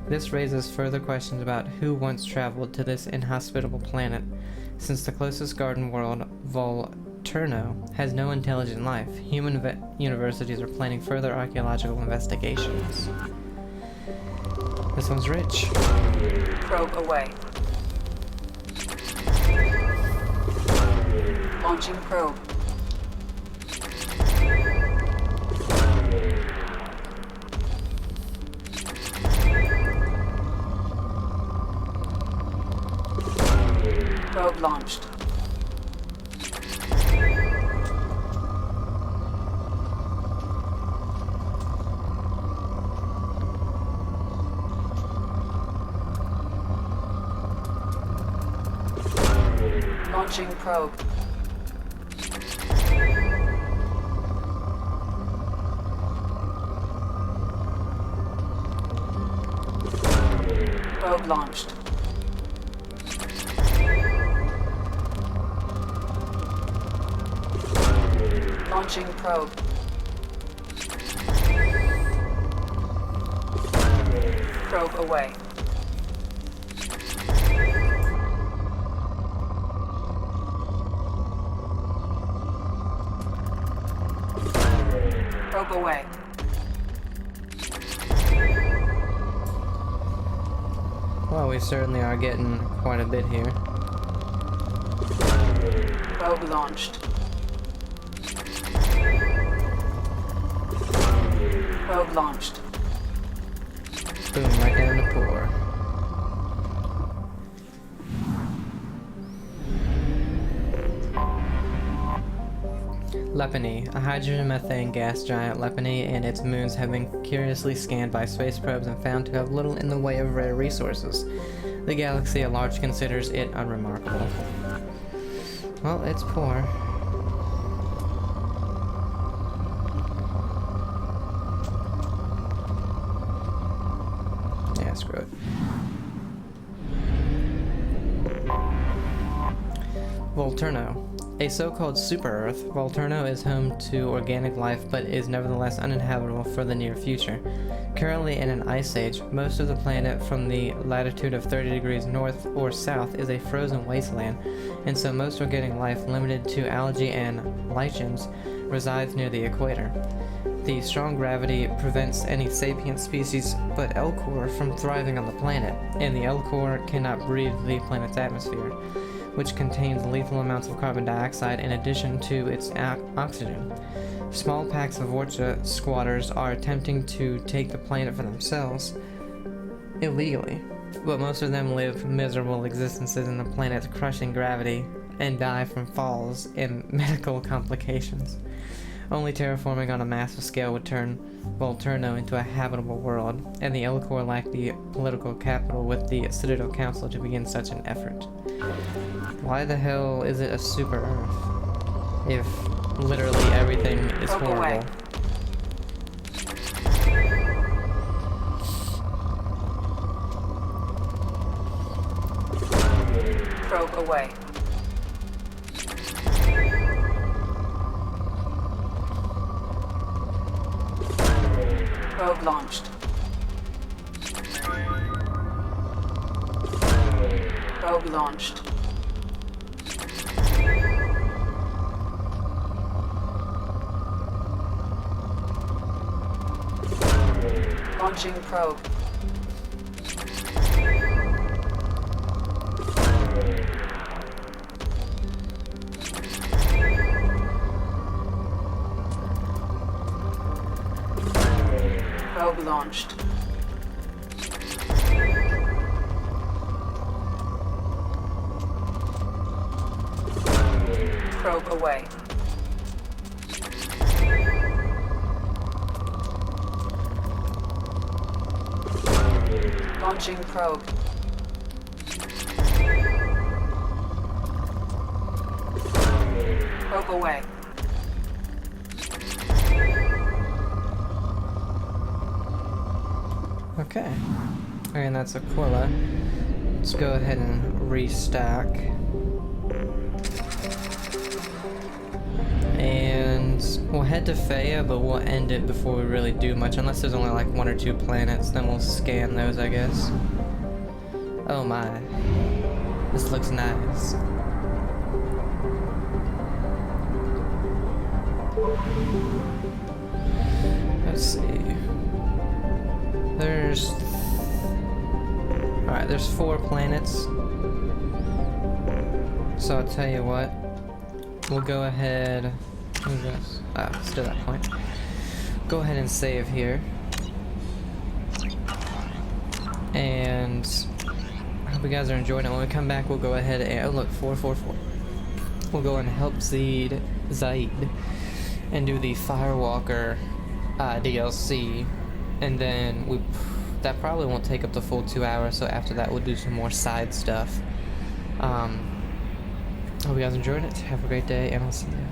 This raises further questions about who once traveled to this inhospitable planet, since the closest garden world, Volturno, has no intelligent life. Human universities are planning further archaeological investigations. This one's rich. Probe away. Launching probe. Probe launched. Launching probe. Probe launched. Launching probe. Probe away. Probe away. Well, we certainly are getting quite a bit here. Probe launched. Probe launched. Boom, right down the pour. Lepany, a hydrogen methane gas giant. Lepany and its moons have been curiously scanned by space probes and found to have little in the way of rare resources. The galaxy at large considers it unremarkable. Well, it's poor. Yeah, screw it. Volturno. A so-called super-Earth, Volturno is home to organic life but is nevertheless uninhabitable for the near future. Currently in an ice age, most of the planet from the latitude of 30 degrees north or south is a frozen wasteland, and so most organic life limited to algae and lichens resides near the equator. The strong gravity prevents any sapient species but Elcor from thriving on the planet, and the Elcor cannot breathe the planet's atmosphere, which contains lethal amounts of carbon dioxide in addition to its oxygen. Small packs of Vorcha squatters are attempting to take the planet for themselves illegally, but most of them live miserable existences in the planet's crushing gravity and die from falls and medical complications. Only terraforming on a massive scale would turn Volturno into a habitable world, and the Elcor lacked the political capital with the Citadel Council to begin such an effort. Why the hell is it a super Earth if literally everything is horrible? Probe away. Probe launched. Probe launched. Launching probe. Probe launched. Probe away. Launching probe. Probe away. Okay. And that's Aquila. Let's go ahead and restack. And we'll head to Faya, but we'll end it before we really do much. Unless there's only like 1 or 2 planets, then we'll scan those, I guess. Oh my. This looks nice. Let's see. There's... Alright, there's 4 planets. So I'll tell you what. We'll go ahead... Who's this? Ah, still that point. Go ahead and save here. And... I hope you guys are enjoying it. When we come back, we'll go ahead and... Oh look, 444. We'll go and help Zaid and do the Firewalker DLC. And then that probably won't take up the full 2 hours, so after that we'll do some more side stuff. Hope you guys enjoyed it. Have a great day, and I'll see you.